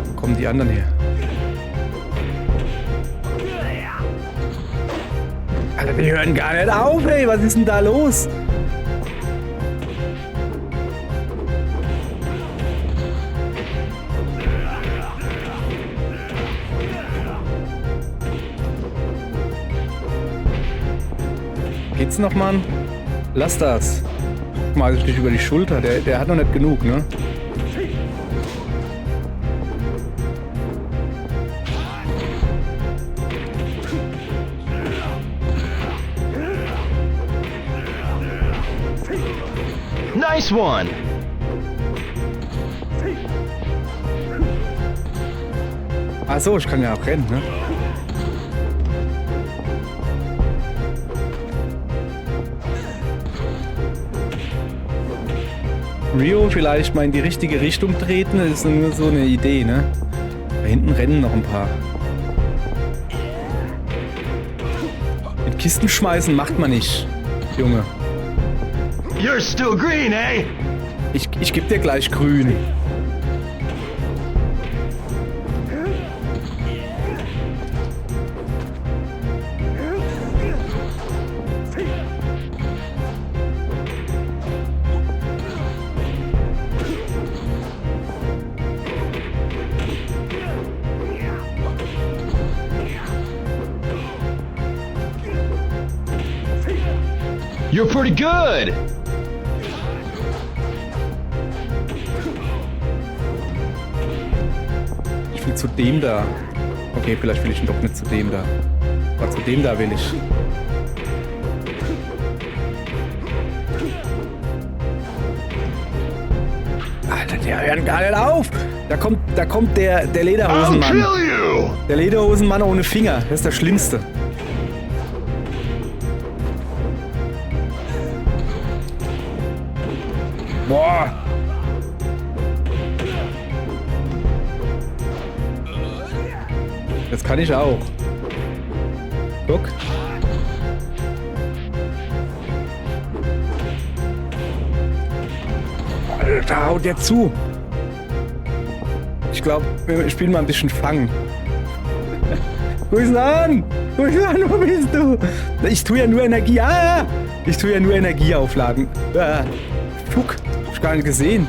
Wo kommen die anderen her? Alter, die hören gar nicht auf, ey. Was ist denn da los? Geht's noch, Mann? Lass das. Guck mal, ich dich über die Schulter. Der hat noch nicht genug, ne? Nice one! Ach so, ich kann ja auch rennen, ne? Rio vielleicht mal in die richtige Richtung treten, das ist nur so eine Idee, ne? Da hinten rennen noch ein paar. Mit Kisten schmeißen macht man nicht, Junge. You're still green, eh? Ich geb dir gleich grün. You're pretty good! Ich will zu dem da. Okay, vielleicht will ich doch nicht zu dem da. Aber zu dem da will ich. Alter, die hören gar nicht auf. Da kommt der I'll Lederhosenmann. kill you! Der Lederhosenmann ohne Finger. Das ist das Schlimmste. Boah. Das kann ich auch. Guck. Alter, haut der zu. Ich glaube, wir spielen mal ein bisschen Fang. Guck es an! Guck es an, wo bist du? Ich tue ja nur Energie. Ah! Ich tue ja nur Energie aufladen. Ah. Fuck, hab ich gar nicht gesehen.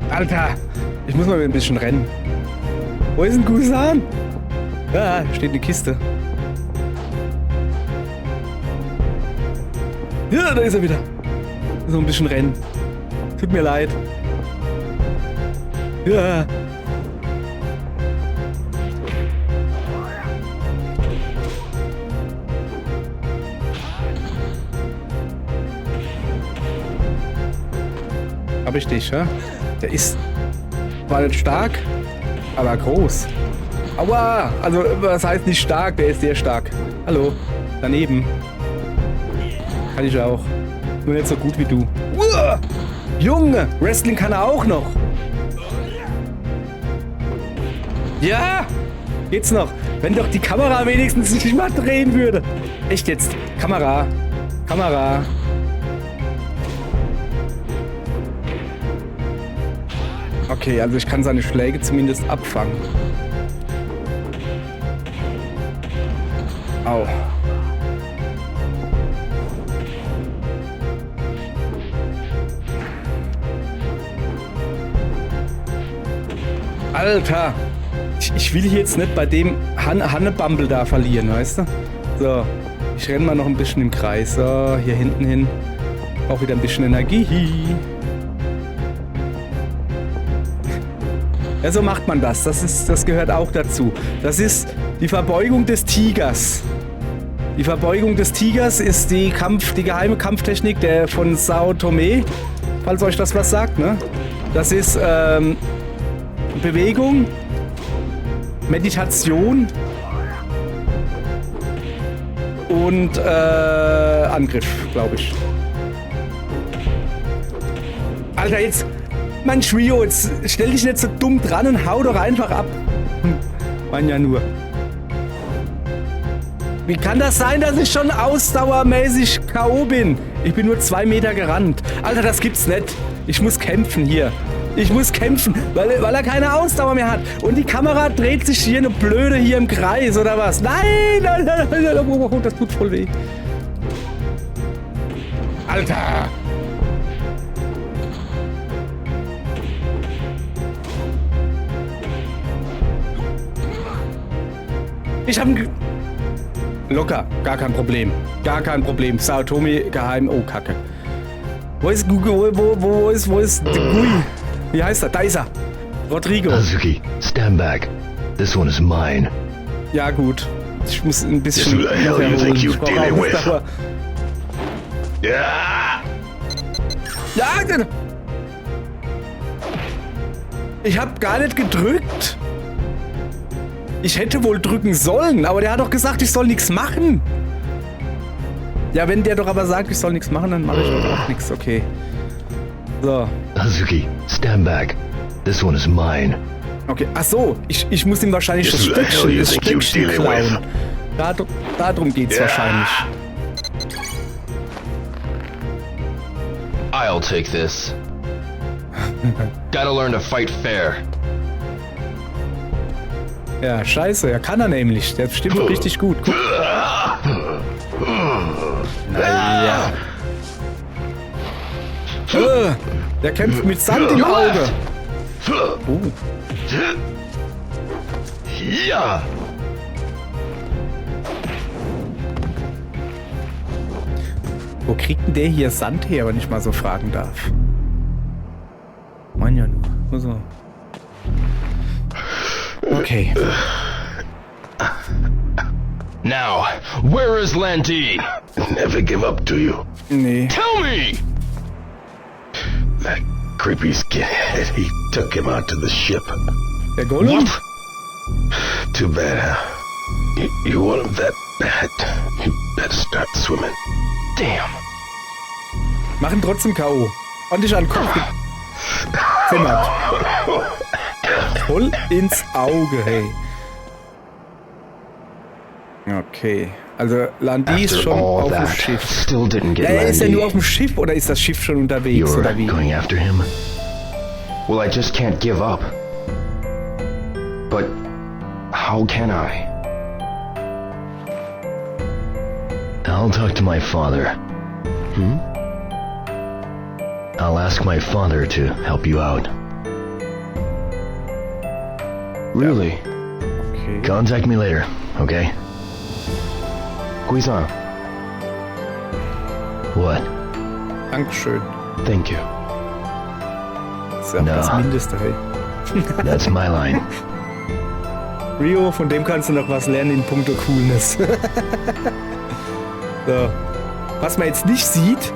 Alter, Ich muss mal ein bisschen rennen. Wo ist ein Gusan? Ja, steht eine Kiste. Ja, da ist er wieder. So ein bisschen rennen. Tut mir leid. Ja. Hab ich dich, ja? Der ist... War nicht stark, aber groß. Aua! Also, was heißt nicht stark? Der ist sehr stark. Hallo. Daneben. Kann ich auch. Nur nicht so gut wie du. Uah! Junge! Wrestling kann er auch noch. Ja! Geht's noch? Wenn doch die Kamera wenigstens nicht mal drehen würde. Echt jetzt? Kamera. Kamera. Okay, also ich kann seine Schläge zumindest abfangen. Au. Alter! Ich will hier jetzt nicht bei dem Hannebumble da verlieren, weißt du? So, ich renne mal noch ein bisschen im Kreis. So, hier hinten hin. Auch wieder ein bisschen Energie. Ja, so macht man das. Das gehört auch dazu. Das ist die Verbeugung des Tigers. Die Verbeugung des Tigers ist die geheime Kampftechnik von Sao Tome, falls euch das was sagt, ne? Das ist Bewegung, Meditation und Angriff, glaube ich. Alter, jetzt... Mann, Shrio, jetzt stell dich nicht so dumm dran und hau doch einfach ab. Mann, ja nur. Wie kann das sein, dass ich schon ausdauermäßig K.O. bin? Ich bin nur 2 Meter gerannt. Alter, das gibt's nicht. Ich muss kämpfen hier. Ich muss kämpfen, weil er keine Ausdauer mehr hat. Und die Kamera dreht sich hier eine Blöde hier im Kreis, oder was? Nein, nein, nein, nein, das tut voll weh. Alter! Ich hab locker, gar kein Problem. Gar kein Problem. Sao Tome geheim. Oh, Kacke. Wo ist Google? Wo ist Gui? Wie heißt er? Da ist er. Rodrigo. Azuki, stand back. This one is mine. Ja, gut. Ich muss ein bisschen. Who the hell you think you're Ich brauche dealing with? Ausdauer. Yeah! Ja, ich hab gar nicht gedrückt. Ich hätte wohl drücken sollen, aber der hat doch gesagt, ich soll nichts machen. Ja, wenn der doch aber sagt, ich soll nichts machen, dann mache ich doch auch nichts, okay. So. Azuki, stand back. This one is mine. Okay, ach so, ich muss ihm wahrscheinlich das Stückchen klauen. Darum geht's wahrscheinlich. I'll take this. Gotta learn to fight fair. Ja, scheiße, er kann er nämlich. Der ist bestimmt richtig gut. Guck. Naja. Der kämpft mit Sand im Auge. Ja! Wo kriegt denn der hier Sand her, wenn ich mal so fragen darf? Mann ja nur. So. Okay. Now, where is Landy? Never give up, do you? Nee. Tell me! That creepy skinhead, he took him out to the ship. Der Golem? Too bad, huh? You want him that bad? You better start swimming. Damn. Machen trotzdem K.O. Ordentlich an den Kopf gezimmert. Voll ins Auge, hey. Okay. Also Landy ist After schon all auf dem that, Schiff. still didn't get Ja, ist er Landy. nur auf dem Schiff oder ist das Schiff schon unterwegs You're oder wie? going after him? Well, I just can't give up. But how can I? I'll talk to my father. I'll ask my father to help you out. Really? Okay. Contact me later, okay? Guizan, What? Dankeschön. thank you. Das ist ja auch Na. das Mindeste, hey. That's my line. Rio, von dem kannst du noch was lernen in puncto Coolness. So. Was man jetzt nicht sieht,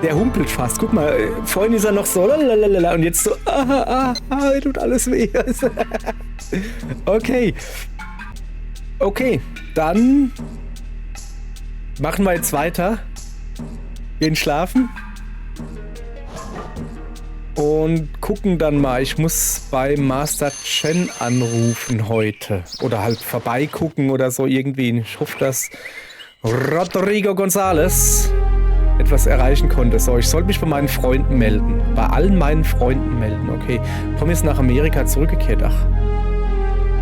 der humpelt fast. Guck mal, vorhin ist er noch so lalalala und jetzt so tut alles weh. Okay. Okay, dann machen wir jetzt weiter. Gehen schlafen. Und gucken dann mal. Ich muss bei Master Chen anrufen heute. Oder halt vorbeigucken oder so irgendwie. Ich hoffe, dass Rodrigo González etwas erreichen konnte. So, ich sollte mich bei meinen Freunden melden. Bei allen meinen Freunden melden. Okay. Tom ist nach Amerika zurückgekehrt. Ach.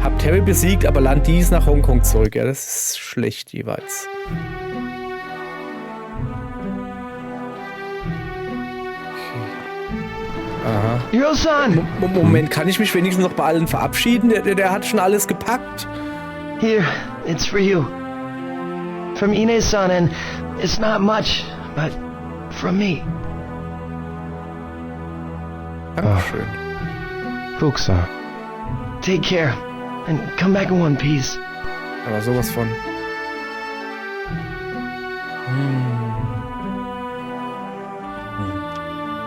Hab Terry besiegt, aber Land dies nach Hongkong zurück. Ja, das ist schlecht jeweils. Aha. Hiro-san! Moment, kann ich mich wenigstens noch bei allen verabschieden? Der hat schon alles gepackt. Here, it's for you. From Ine-san, and it's not much, but from me. Dankeschön. Fuchs-san. Take care, and come back in one piece. Aber sowas von.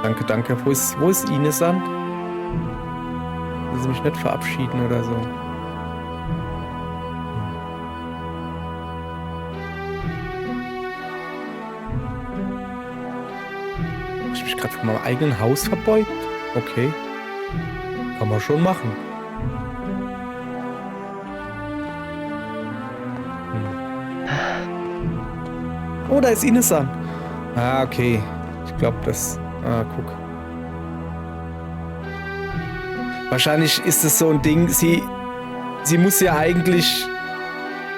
Danke, danke. Wo ist Ine-san? Will sie mich nicht verabschieden oder so? Hab ich mich gerade von meinem eigenen Haus verbeugt? Okay. Kann man schon machen. Oh, da ist Ine-san. Ah, okay. Ich glaube, das... Ah, guck. Wahrscheinlich ist es so ein Ding, sie muss ja eigentlich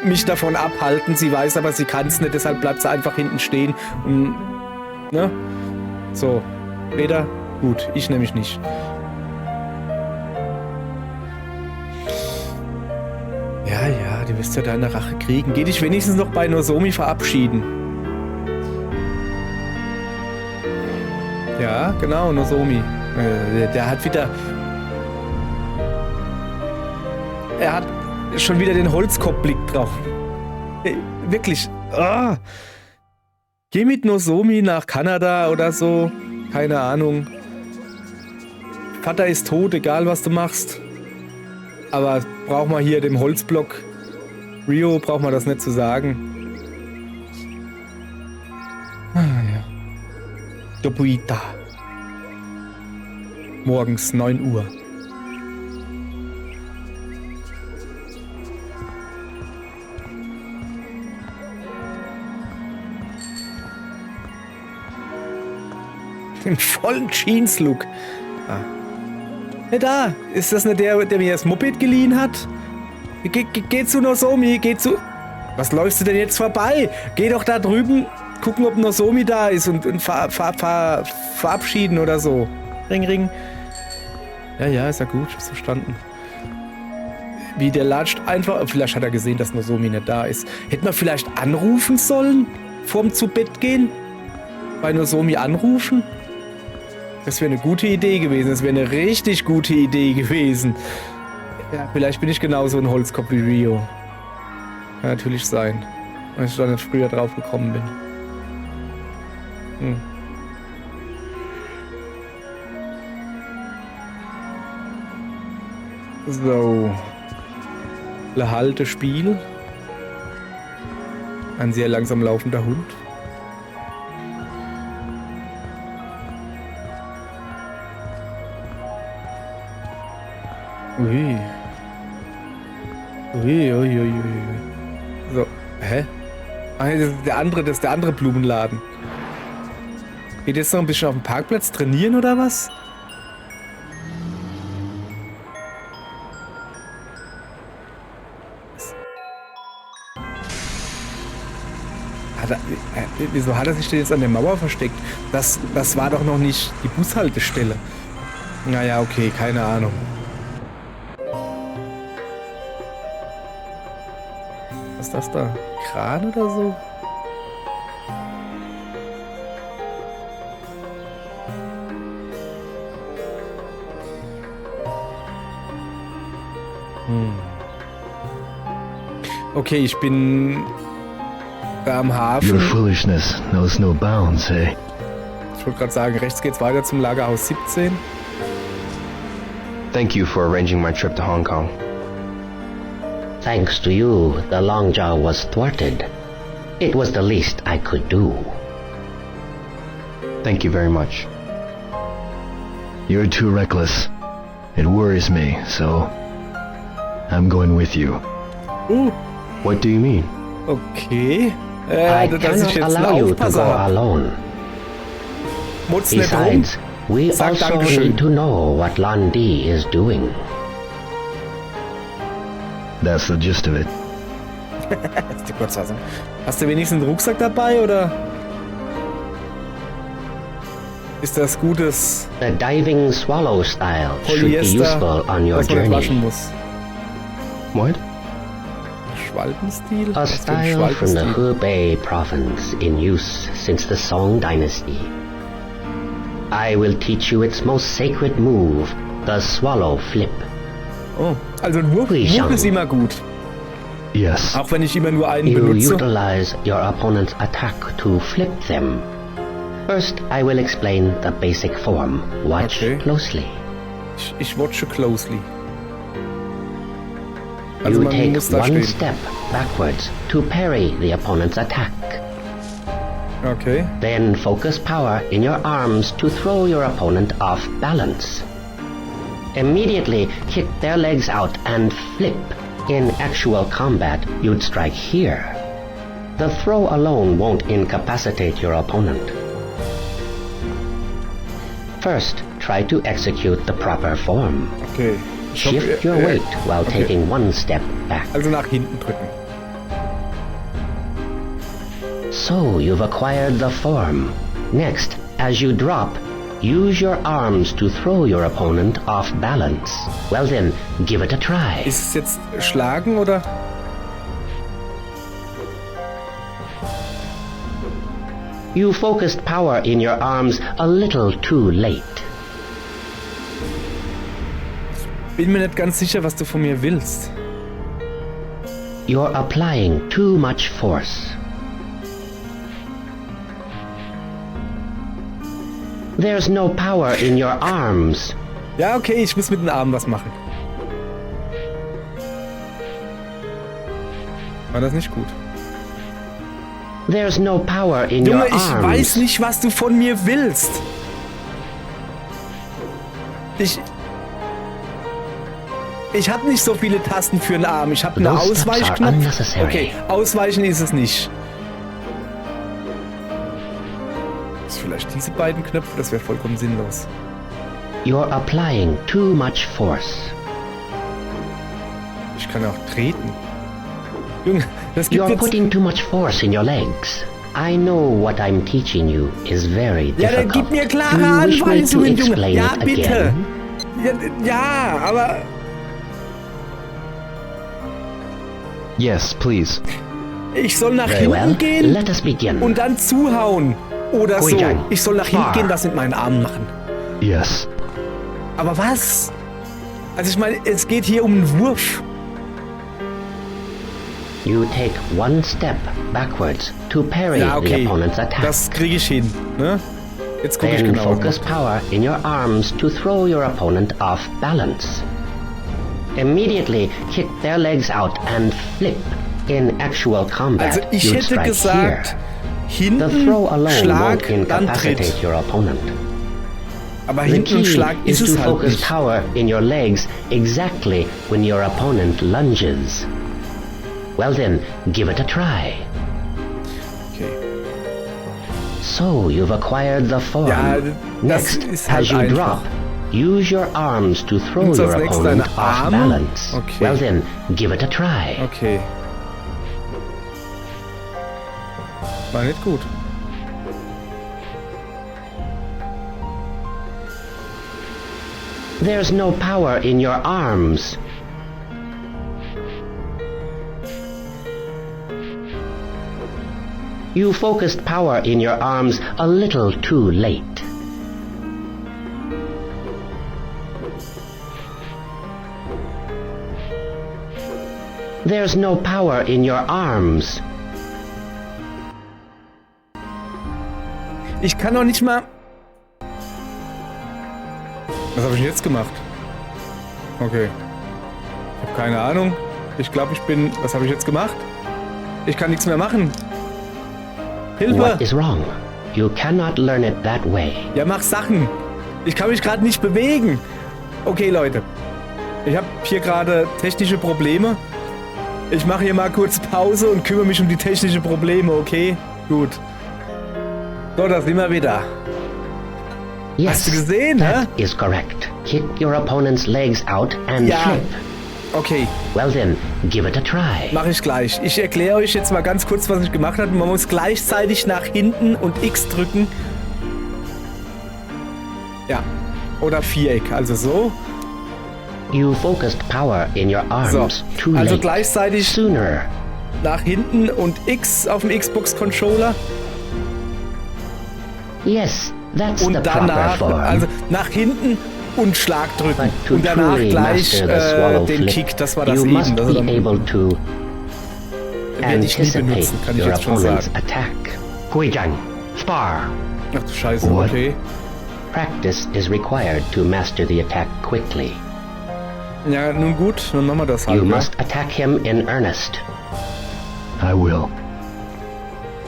mich davon abhalten. Sie weiß aber, sie kann es nicht, deshalb bleibt sie einfach hinten stehen. Und, ne? So. Peter? Gut, ich nämlich nicht. Ja, du wirst ja deine Rache kriegen. Geh dich wenigstens noch bei Nozomi verabschieden. Ja, genau, Nozomi. Der hat wieder... Er hat schon wieder den Holzkopfblick drauf. Wirklich. Ah. Geh mit Nozomi nach Kanada oder so. Keine Ahnung. Vater ist tot, egal was du machst. Aber braucht man hier dem Holzblock Rio, braucht man das nicht zu sagen. Ah ja. Dobuita. Morgens 9 Uhr. Im vollen Jeans-Look. Ah. Ja, da. Ist das nicht der mir das Moped geliehen hat? Geh zu Nozomi, geh zu... Was läufst du denn jetzt vorbei? Geh doch da drüben, gucken, ob Nozomi da ist und verabschieden oder so. Ring, ring. Ja, ist ja gut, ich hab's verstanden. Wie, der latscht einfach... Vielleicht hat er gesehen, dass Nozomi nicht da ist. Hätte man vielleicht anrufen sollen? Vorm zu Bett gehen? Bei Nozomi anrufen? Das wäre eine gute Idee gewesen. Das wäre eine richtig gute Idee gewesen. Ja, vielleicht bin ich genauso ein Holzkopf wie Rio. Kann natürlich sein. Weil ich da nicht früher drauf gekommen bin. So. Halte Spiel. Ein sehr langsam laufender Hund. Ui. Ui. So, hä? Ah, das ist der andere Blumenladen. Geht jetzt noch ein bisschen auf dem Parkplatz trainieren oder was? Wieso hat er sich denn jetzt an der Mauer versteckt? Das war doch noch nicht die Bushaltestelle. Naja, okay, keine Ahnung. Was ist das da? Kran oder so? Okay, ich bin da am Hafen. Your foolishness knows no bounds, eh? Ich wollte gerade sagen, rechts geht's weiter zum Lagerhaus 17. Thank you for arranging my trip to Hong Kong. Thanks to you, the Longjaw was thwarted. It was the least I could do. Thank you very much. You're too reckless. It worries me, so I'm going with you. What do you mean? Okay. I Dass ich cannot jetzt einen allow you to Aufpasser go habe. alone. Mutz nicht rum. Besides, we Sag also Dankeschön. need to know what Lan Di is doing. That's the gist of it. Das ist die Kurzfassung. Hast du wenigstens einen Rucksack dabei, oder? Ist das gutes The diving swallow style should be Polyester, useful on your was man nicht waschen journey. muss? What? Schwalbenstil? A Was für ein style from the Schwalbenstil? Hebei province in use since the Song dynasty. I will teach you its most sacred move, the swallow flip. Oh, also ein Wurf Riechen. ist immer gut. Yes. Auch wenn ich immer nur einen You benutze. utilize your opponent's attack to flip them. First, I will explain the basic form. Watch Okay. closely. Ich watche closely. Also You man take muss da one stehen. step backwards to parry the opponent's attack. Okay. Then focus power in your arms to throw your opponent off balance. Immediately kick their legs out and flip. In actual combat, you'd strike here. The throw alone won't incapacitate your opponent. First, try to execute the proper form. Okay. Ich hoffe, Shift your weight while okay. taking one step back. Also nach hinten drücken. So you've acquired the form. Next, as you drop, use your arms to throw your opponent off balance. Well then, give it a try. Ist es jetzt schlagen oder? You focused power in your arms a little too late. Bin mir nicht ganz sicher, was du von mir willst. You're applying too much force. There's no power in your arms. Ja, okay, ich muss mit den Armen was machen. War das nicht gut? There's no power in Junge, your ich arms. weiß nicht, was du von mir willst. Ich habe nicht so viele Tasten für einen Arm. Ich habe einen Those steps are Ausweichknopf. unnecessary. Okay, ausweichen ist es nicht. Ist vielleicht diese beiden Knöpfe? Das wäre vollkommen sinnlos. You're applying too much force. Ich kann auch treten. Junge, das gibt You're jetzt... putting too much force in your legs. I know what I'm teaching you is very Ja, dann difficult. gib mir Do klare you wish me to Anweisungen, Junge. explain Ja, it bitte. again? Ja, aber... Yes, please. Ich soll nach Very hinten well. gehen Let us begin. und dann zuhauen. Oder so. Guijan. Ich soll nach hinten Far. gehen, das mit meinen Armen machen. Yes. Aber was? Also ich meine, es geht hier um einen Wurf. You take one step backwards to parry Ja, okay. the opponent's attack. Das kriege ich hin. Ne? Jetzt gucke ich Then genau. focus power in your arms to throw your opponent off balance. Immediately kick their legs out and flip. In actual combat, Also ich you'd hätte strike gesagt, here. The hinten throw alone Schlag, won't dann Tritt. incapacitate your opponent. Aber The hinten key Schlag is ist to es halt focus nicht. power in your legs exactly when your opponent lunges. Well then, give it a try. Okay. So you've acquired the form. Ja, das Next, ist halt as you einfach. drop, use your arms to throw Nutzt your als nächstes opponent deine off Arme? balance. Okay. Well then, give it a try. Okay. War nicht gut. There's no power in your arms. You focused power in your arms a little too late. There's no power in your arms. Ich kann doch nicht mal... Was habe ich jetzt gemacht? Okay. Ich habe keine Ahnung. Ich glaube, ich bin... Was habe ich jetzt gemacht? Ich kann nichts mehr machen. Hilfe! What is wrong? You cannot learn it that way. Ja, mach Sachen. Ich kann mich gerade nicht bewegen. Okay, Leute. Ich habe hier gerade technische Probleme. Ich mache hier mal kurz Pause und kümmere mich um die technischen Probleme, okay? Gut. So, da sind wir wieder. Yes, Hast du gesehen, that hä? is correct. Kick your opponent's legs out and Ja. flip. Okay, Well then, give it a try. mache ich gleich. Ich erkläre euch jetzt mal ganz kurz, was ich gemacht habe. Man muss gleichzeitig nach hinten und X drücken. Ja. Oder Viereck, also so. You focused power in your So, arms too also late. gleichzeitig Sooner. nach hinten und X auf dem Xbox-Controller. Yes, that's Und the proper danach, form. also nach hinten und Schlag drücken. But to Und danach truly gleich master the swallow den flip, Kick, das war das you eben. must Das be dann able to werde ich nie anticipate benutzen, kann ich your jetzt schon opponent's sagen. attack. Huijang, spar. Ach du Scheiße, What? okay. Practice is required to master the attack quickly. Ja, nun gut, dann machen wir das halt. You Ne? must attack him in earnest. I will.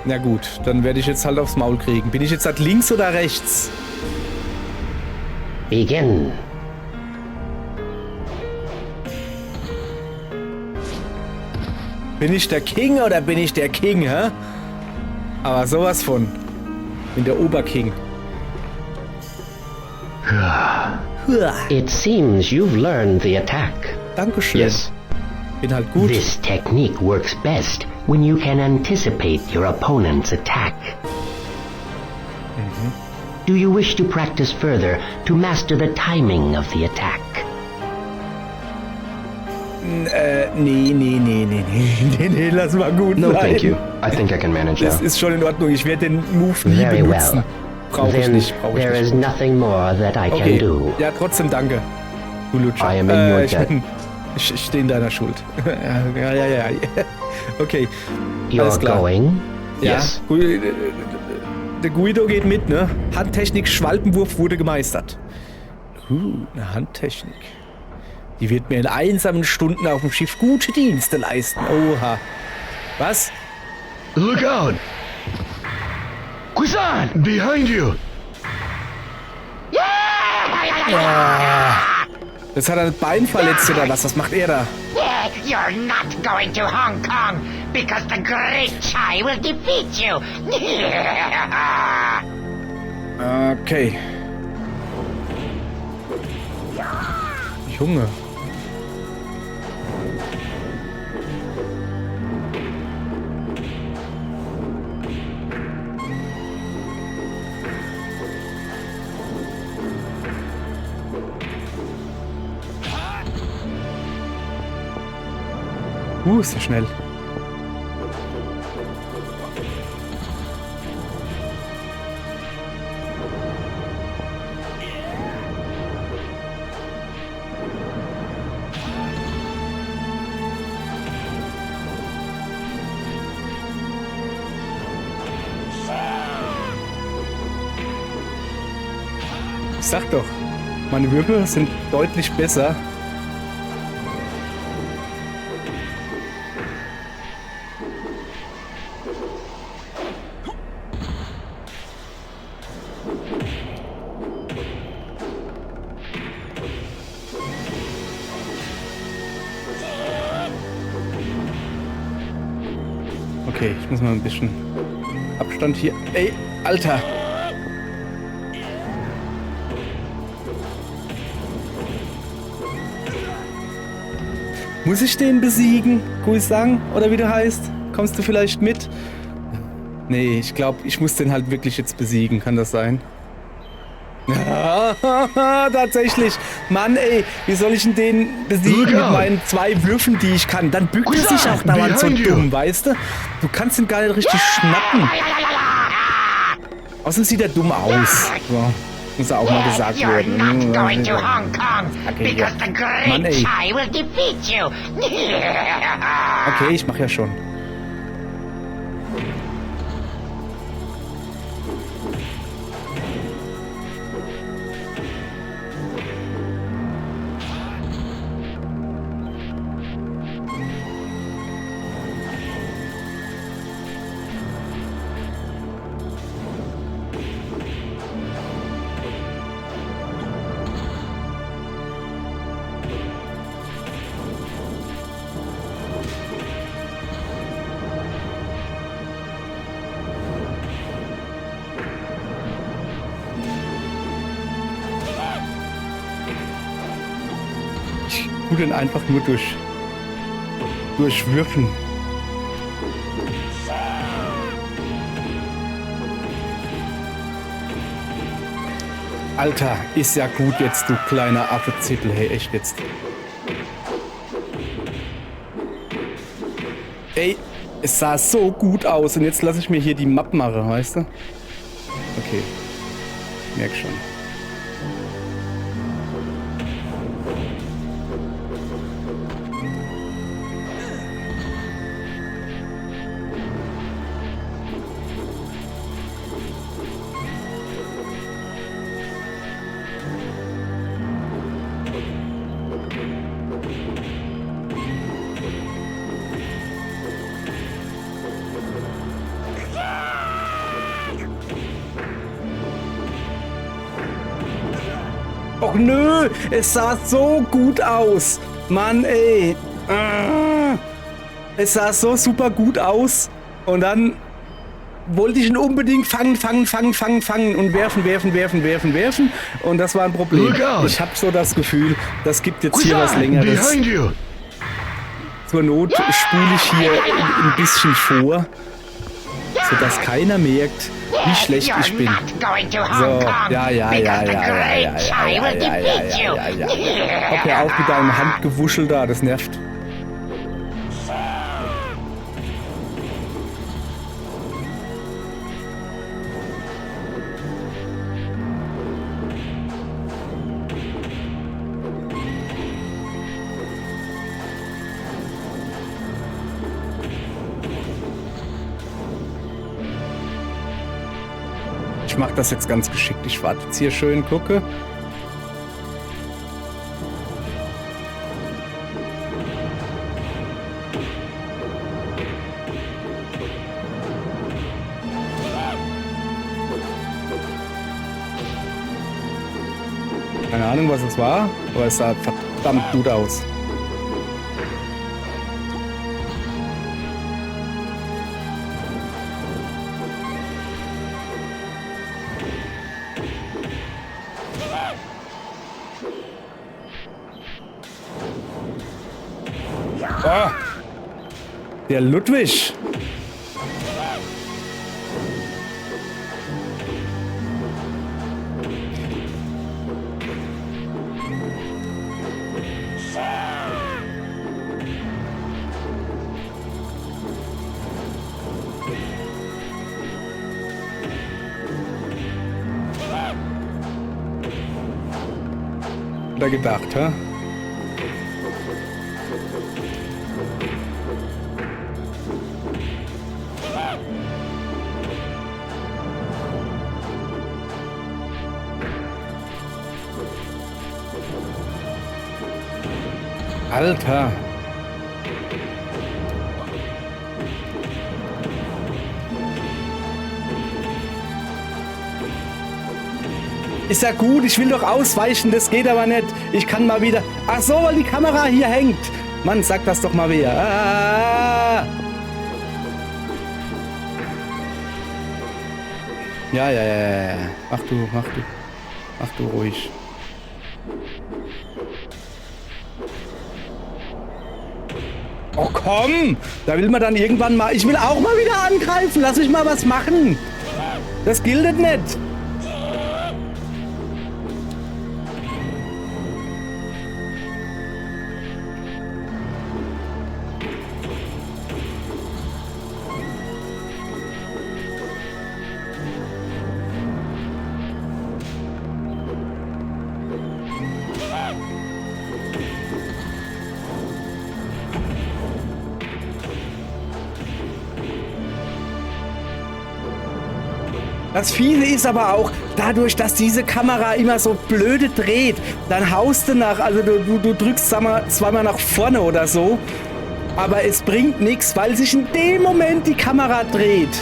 Na gut, dann werde ich jetzt halt aufs Maul kriegen. Bin ich jetzt halt links oder rechts? Begin. Bin ich der King oder bin ich der King, hä? Aber sowas von. Bin der Oberking. Huah. It seems you've learned the attack. Dankeschön. Yes. Bin halt gut. This technique works best when you can anticipate your opponent's attack. Do you wish to practice further to master the timing of the attack? Nee, lass mal gut No, sein. thank you. I think I can manage Das now. ist schon in Ordnung. Ich werde den Move nie Very benutzen. well. Brauche ich Then nicht. Brauche ich there is nicht. nothing more that I Okay. can do. Ja, trotzdem danke. Du Lutscher. I am in your ich debt. ich stehe in deiner Schuld. ja. Okay. You're Alles klar. going? Ja. Yes. Der Guido geht mit, ne? Handtechnik, Schwalbenwurf wurde gemeistert. Eine Handtechnik. Die wird mir in einsamen Stunden auf dem Schiff gute Dienste leisten. Oha. Was? Look out! Kusan! Behind you! Jetzt hat er ein Bein verletzt oder was? Was macht er da? You're not going to Hong Kong because the Great Chai will defeat you. Okay. Junge. Ist ja schnell. Ich sag doch, meine Würfel sind deutlich besser. Okay, ich muss mal ein bisschen Abstand hier. Ey, Alter! Muss ich den besiegen, Guisang? Oder wie der heißt? Kommst du vielleicht mit? Nee, ich glaube, ich muss den halt wirklich jetzt besiegen. Kann das sein? Ja. Tatsächlich. Mann, ey, wie soll ich denn den besiegen mit meinen 2 Würfen, die ich kann? Dann bückt er sich auch dauernd so dumm, weißt du? Du kannst ihn gar nicht richtig schnappen. Außerdem sieht er dumm aus. So, muss ja auch mal gesagt You're werden. not going to Hong Kong Okay, because ja. the great Mann, ey. Chai will defeat you. Okay, ich mach ja schon. Ich tu den einfach nur durchwürfen. Alter, ist ja gut jetzt, du kleiner Affezittel. Hey, echt jetzt. Ey, es sah so gut aus und jetzt lasse ich mir hier die Map machen, weißt du? Okay, merk schon. Och nö, es sah so gut aus. Mann, ey. Es sah so super gut aus. Und dann wollte ich ihn unbedingt fangen und werfen. Und das war ein Problem. Ich habe so das Gefühl, das gibt jetzt hier was Längeres. Zur Not spule ich hier ein bisschen vor, sodass keiner merkt, wie schlecht ich bin. So, ja. Hopp ja auf mit deinem Handgewuschel da, das nervt. Ich mache das jetzt ganz geschickt. Ich warte jetzt hier schön, gucke. Keine Ahnung, was es war, aber es sah verdammt gut aus. Oh, der Ludwig. Da gedacht, hä? Alter. Ist ja gut, ich will doch ausweichen, das geht aber nicht. Ich kann mal wieder... Ach so, weil die Kamera hier hängt. Mann, sag das doch mal wieder. Ah! Ja. Mach du ruhig. Oh komm! Da will man dann irgendwann mal... Ich will auch mal wieder angreifen. Lass mich mal was machen. Das gilt nicht. Das Fiese ist aber auch, dadurch, dass diese Kamera immer so blöde dreht, dann haust du du drückst zweimal nach vorne oder so, aber es bringt nichts, weil sich in dem Moment die Kamera dreht.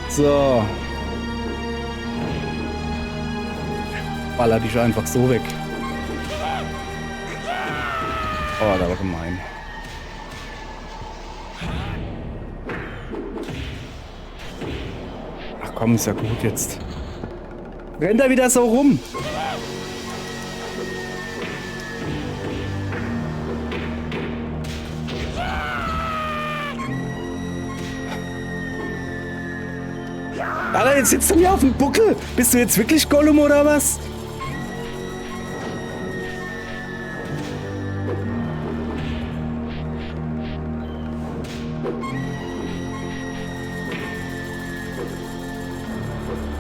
So. Baller dich einfach so weg. Oh, das war gemein. Ach komm, ist ja gut jetzt. Rennt er wieder so rum? Alter, jetzt sitzt du mir auf dem Buckel. Bist du jetzt wirklich Gollum oder was?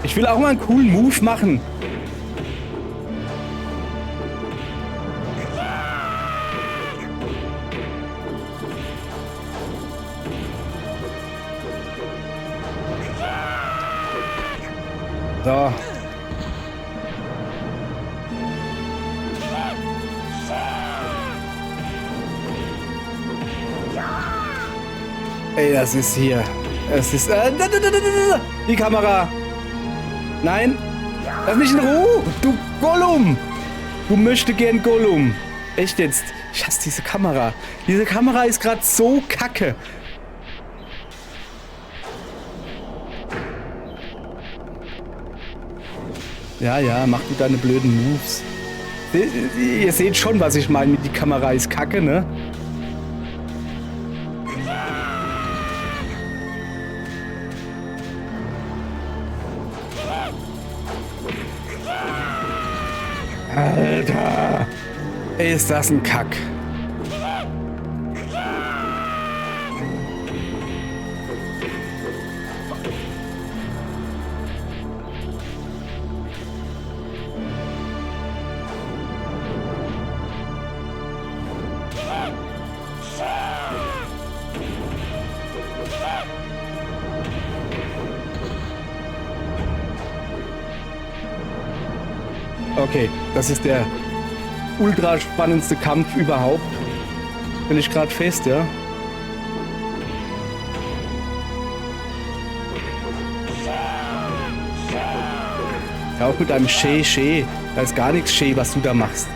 Ich will auch mal einen coolen Move machen. So. Ey, das ist hier. Es ist. Die Kamera. Nein. Lass mich in Ruhe. Du Gollum. Du möchtest gern Gollum. Echt jetzt. Ich hasse diese Kamera. Diese Kamera ist gerade so kacke. Ja, mach du deine blöden Moves. Ihr seht schon, was ich meine mit die Kamera ist kacke, ne? Alter! Ey, ist das ein Kack. Okay, das ist der ultra spannendste Kampf überhaupt. Bin ich gerade fest, ja? Ja, auch mit einem Shee. Da ist gar nichts Shee, was du da machst.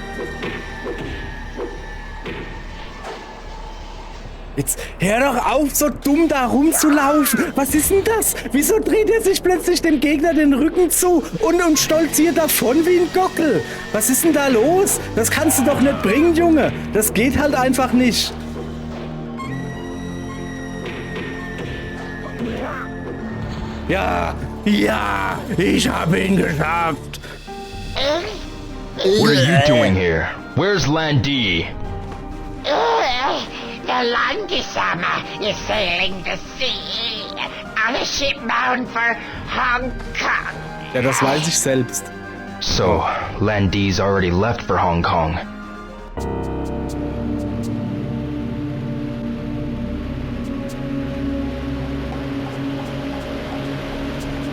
Jetzt hör doch auf, so dumm da rumzulaufen. Was ist denn das? Wieso dreht er sich plötzlich dem Gegner den Rücken zu und stolziert davon wie ein Gockel? Was ist denn da los? Das kannst du doch nicht bringen, Junge. Das geht halt einfach nicht. Ja, ich habe ihn geschafft. What are you doing here? Where's Landy? The Landisama is sailing the sea on a ship bound for Hong Kong. Ja, das weiß ich selbst. So, Landy's already left for Hong Kong.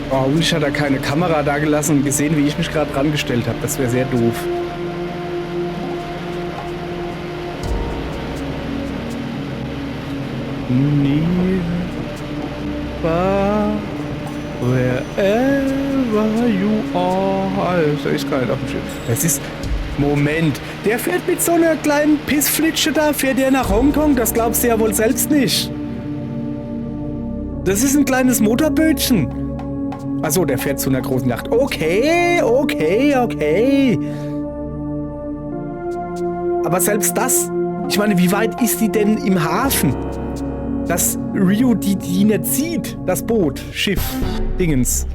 Oh, und ich hatte keine Kamera da gelassen und gesehen, wie ich mich gerade rangestellt habe. Das wäre sehr doof. Wherever you are. Also ist gar nicht auf dem Schiff. Es ist. Moment. Der fährt mit so einer kleinen Pissflitsche da. Fährt der nach Hongkong? Das glaubst du ja wohl selbst nicht. Das ist ein kleines Motorbötchen. Achso, der fährt zu einer großen Yacht. Okay. Aber selbst das. Ich meine, wie weit ist die denn im Hafen? Dass Ryu die nicht sieht. Das Boot, Schiff, Dingens.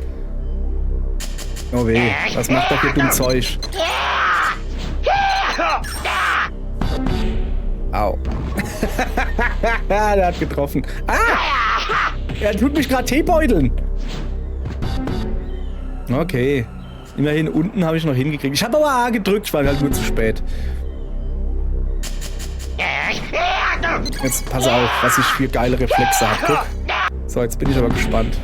Oh weh, was macht das für dumm Zeug? Au. Der hat getroffen. Ah! Er tut mich gerade Teebeuteln. Okay. Immerhin unten habe ich noch hingekriegt. Ich habe aber A gedrückt, ich war halt nur zu spät. Jetzt pass auf, was ich für geile Reflexe habe. Guck. So, jetzt bin ich aber gespannt.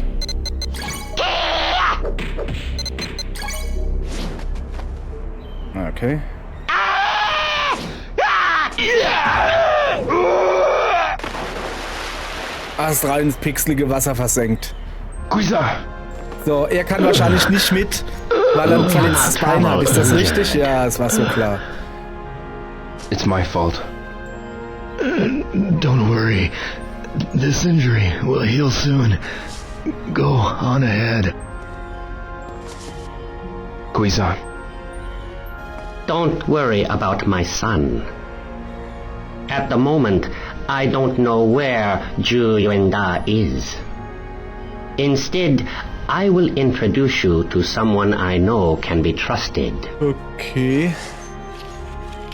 Okay. Astral ins pixelige Wasser versenkt. Guisa, So, er kann wahrscheinlich nicht mit, weil er ein verletztes Bein hat. Ist das richtig? Ja, es war so klar. It's my fault. Don't worry. This injury will heal soon. Go on ahead. Guizan, Don't worry about my son. At the moment, I don't know where Zhu Yuanda is. Instead, I will introduce you to someone I know can be trusted. Okay.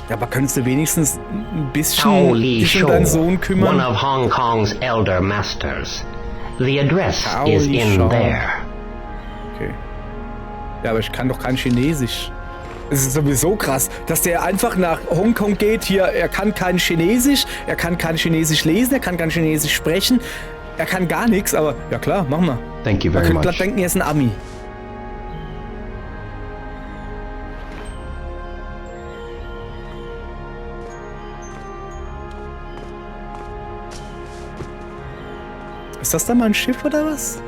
Ja, aber könntest du wenigstens ein bisschen Tao Li dich um Shou, deinen Sohn one kümmern? of Hong Kong's elder masters. The address Tao is Li in Shou. there. Okay. Ja, aber ich kann doch kein Chinesisch. Es ist sowieso krass, dass der einfach nach Hongkong geht. Hier, er kann kein Chinesisch, er kann kein Chinesisch lesen, er kann kein Chinesisch sprechen, er kann gar nichts, aber ja klar, machen wir. thank you Man very könnte glatt much. denken, er ist ein Ami. Ist das da mal ein Schiff oder was?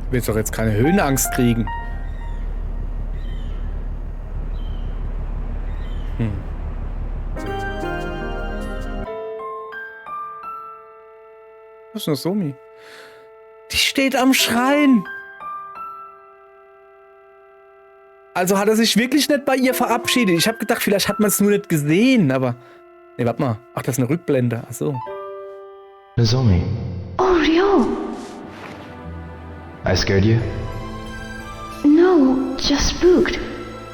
Du willst doch jetzt keine Höhenangst kriegen. Was ist denn das, Somi? Die steht am Schrein. Also hat er sich wirklich nicht bei ihr verabschiedet. Ich habe gedacht, vielleicht hat man es nur nicht gesehen, aber... Nee, warte mal. Ach, das ist eine Rückblende. Ach so. Nozomi, Oh, Ryo. I scared you? No, just spooked.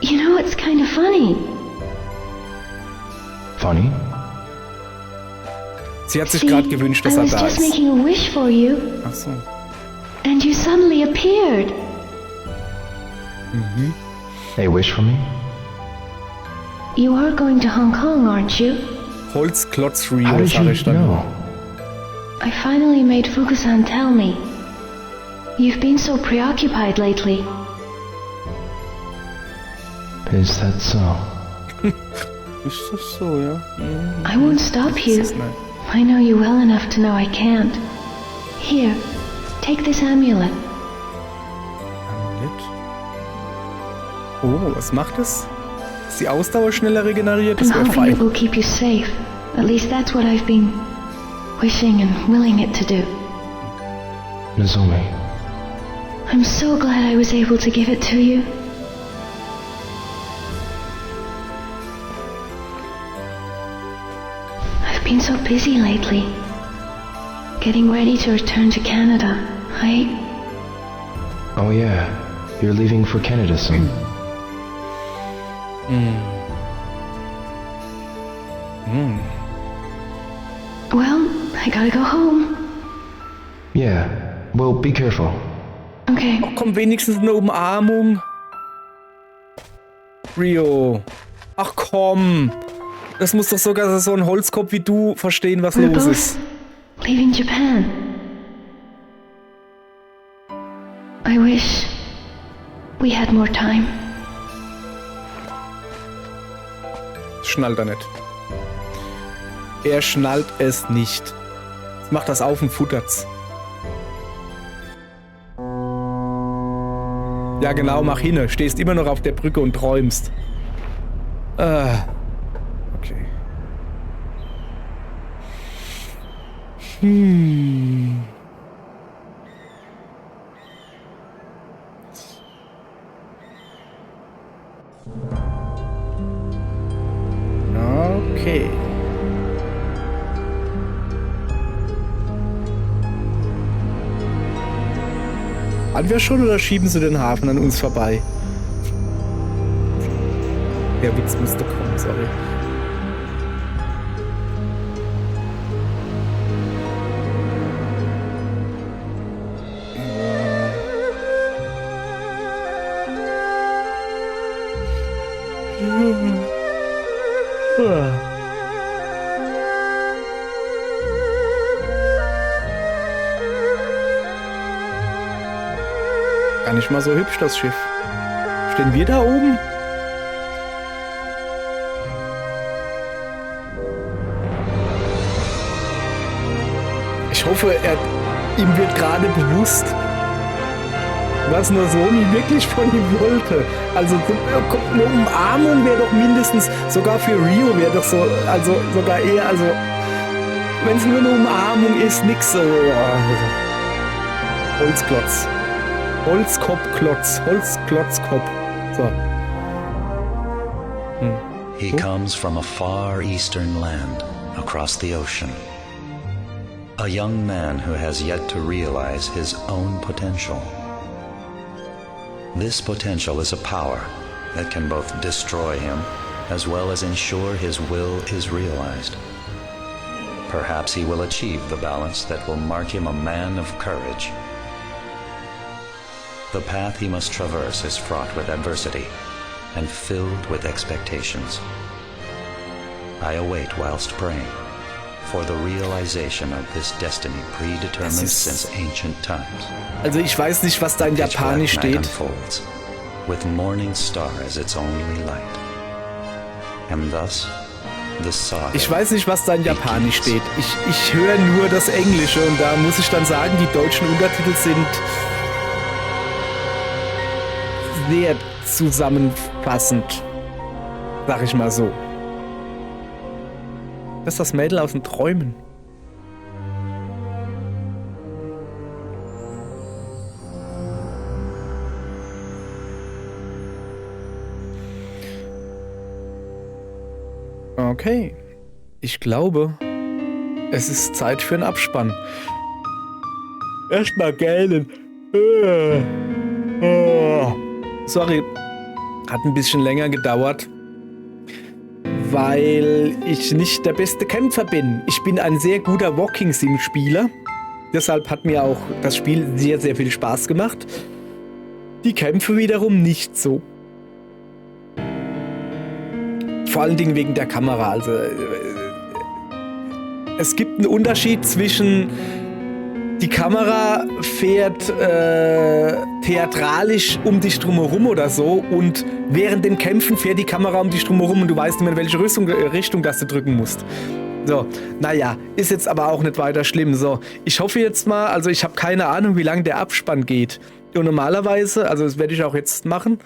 You know, it's kind of funny. Funny? Sie hat sich gerade gewünscht, dass I er was da just ist. making a wish for you, Ach so. and you suddenly appeared. A wish for me? You are going to Hong Kong, aren't you? Holzklotz How Rio, did sag you ich dann. know? I finally made Fukusan tell me. You've been so preoccupied lately. Is that so? Ist das so, ja? I won't stop you. Das ist nett. I know you well enough to know I can't. Here, take this amulet. Amulett. Oh, was macht es? Ist die Ausdauer schneller regeneriert? Das I'm wäre hoping it fein. will keep you safe. At least that's what I've been wishing and willing it to do. Nozomi, I'm so glad I was able to give it to you. I've been so busy lately. Getting ready to return to Canada. oh yeah, you're leaving for Canada soon. Well, I gotta go home. Yeah, well, be careful. Okay. Komm, wenigstens eine Umarmung. Rio. Ach komm. Das muss doch sogar so ein Holzkopf wie du verstehen, was We're los both ist. leaving Japan. I wish we had more time. Schnallt er nicht. Er schnallt es nicht. Jetzt macht das auf und futtert's. Ja genau, mach hin. Stehst immer noch auf der Brücke und träumst. Okay. Okay. An wir schon oder schieben sie den Hafen an uns vorbei? Der Witz musste kommen, sorry. Gar nicht mal so hübsch, das Schiff. Stehen wir da oben? Ich hoffe, ihm wird gerade bewusst, was Nozomi wirklich von ihm wollte. Also eine Umarmung wäre doch mindestens, sogar für Rio wäre doch so, also sogar eher, also wenn es nur eine Umarmung ist, nix. Holzklotz. Holzkopfklotz. Holzklotzkopf. So. He comes from a far eastern land, across the ocean. A young man who has yet to realize his own potential. This potential is a power that can both destroy him as well as ensure his will is realized. Perhaps he will achieve the balance that will mark him a man of courage. The path he must traverse is fraught with adversity and filled with expectations. I await whilst praying for the realization of this destiny predetermined since ancient times. Also ich weiß nicht, was da in Japanisch steht. Unfolds, with morning star as its only light. And thus, the saga. Ich weiß nicht, was da in Japanisch steht. Ich höre nur das Englische und da muss ich dann sagen, die deutschen Untertitel sind sehr zusammenfassend, sag ich mal so. Das ist das Mädel aus den Träumen. Okay. Ich glaube, es ist Zeit für einen Abspann. Erstmal gähnen. Sorry, hat ein bisschen länger gedauert, weil ich nicht der beste Kämpfer bin. Ich bin ein sehr guter Walking-Sim-Spieler. Deshalb hat mir auch das Spiel sehr, sehr viel Spaß gemacht. Die Kämpfe wiederum nicht so. Vor allen Dingen wegen der Kamera. Also, es gibt einen Unterschied zwischen die Kamera fährt theatralisch um dich drumherum oder so und während den Kämpfen fährt die Kamera um dich drumherum und du weißt nicht mehr, in welche Richtung das du drücken musst. So, naja, ist jetzt aber auch nicht weiter schlimm. So, ich hoffe jetzt mal, also ich habe keine Ahnung, wie lange der Abspann geht. Und normalerweise, also das werde ich auch jetzt machen,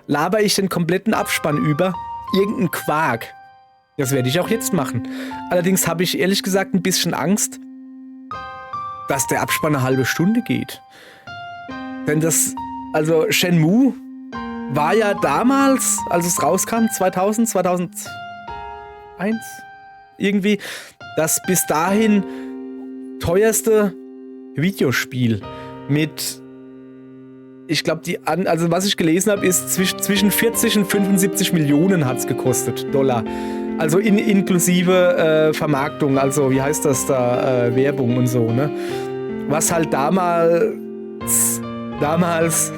laber ich den kompletten Abspann über. Irgendein Quark. Das werde ich auch jetzt machen. Allerdings habe ich ehrlich gesagt ein bisschen Angst, dass der Abspann eine halbe Stunde geht. Denn also Shenmue war ja damals, als es rauskam, 2000, 2001, irgendwie, das bis dahin teuerste Videospiel mit, ich glaube, also was ich gelesen habe, ist zwischen 40 und 75 Millionen hat es gekostet, Dollar. Also inklusive Vermarktung, also wie heißt das da, Werbung und so, ne? Was halt damals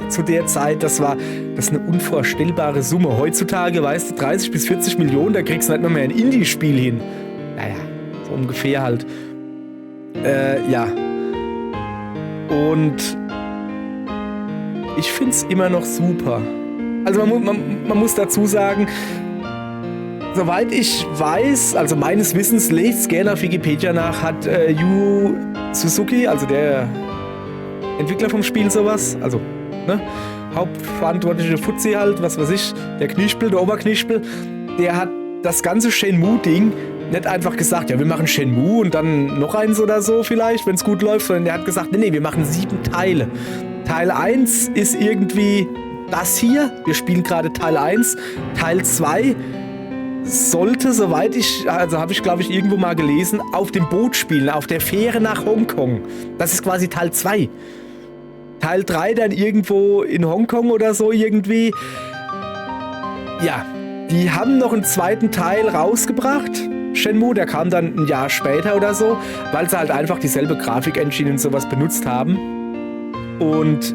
zu der Zeit, das ist eine unvorstellbare Summe. Heutzutage, weißt du, 30 bis 40 Millionen, da kriegst du nicht mehr ein Indie-Spiel hin. Naja, so ungefähr halt. Ja. Und ich find's immer noch super. Also man muss dazu sagen, soweit ich weiß, also meines Wissens, lest gerne auf Wikipedia nach, hat Yu Suzuki, also der Entwickler vom Spiel sowas, also ne, hauptverantwortliche Fuzzi halt, was weiß ich, der Kniespiel, der Oberkniespiel, der hat das ganze Shenmue-Ding nicht einfach gesagt, ja, wir machen Shenmue und dann noch eins oder so vielleicht, wenn es gut läuft, sondern der hat gesagt, nee, wir machen 7 Teile. Teil 1 ist irgendwie das hier, wir spielen gerade Teil 1, Teil 2 sollte, soweit also habe ich glaube ich irgendwo mal gelesen, auf dem Boot spielen, auf der Fähre nach Hongkong. Das ist quasi Teil 2. Teil 3 dann irgendwo in Hongkong oder so irgendwie. Ja, die haben noch einen zweiten Teil rausgebracht. Shenmue, der kam dann ein Jahr später oder so, weil sie halt einfach dieselbe Grafik-Engine und sowas benutzt haben. Und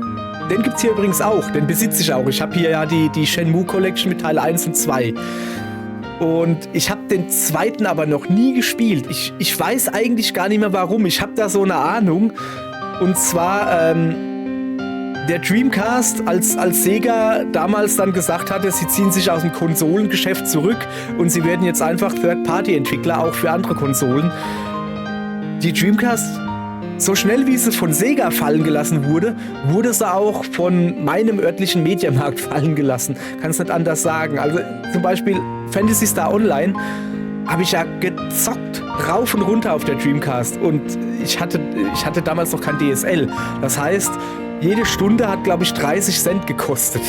den gibt's hier übrigens auch, den besitze ich auch. Ich habe hier ja die Shenmue Collection mit Teil 1 und 2. Und ich habe den zweiten aber noch nie gespielt. Ich weiß eigentlich gar nicht mehr warum. Ich habe da so eine Ahnung. Und zwar, der Dreamcast, als Sega damals dann gesagt hatte, sie ziehen sich aus dem Konsolengeschäft zurück und sie werden jetzt einfach Third-Party-Entwickler auch für andere Konsolen. Die Dreamcast, so schnell wie sie von Sega fallen gelassen wurde, wurde sie auch von meinem örtlichen Mediamarkt fallen gelassen. Kann es nicht anders sagen. Also zum Beispiel Phantasy Star Online habe ich ja gezockt, rauf und runter auf der Dreamcast. Und ich hatte damals noch kein DSL. Das heißt, jede Stunde hat, glaube ich, 30 Cent gekostet.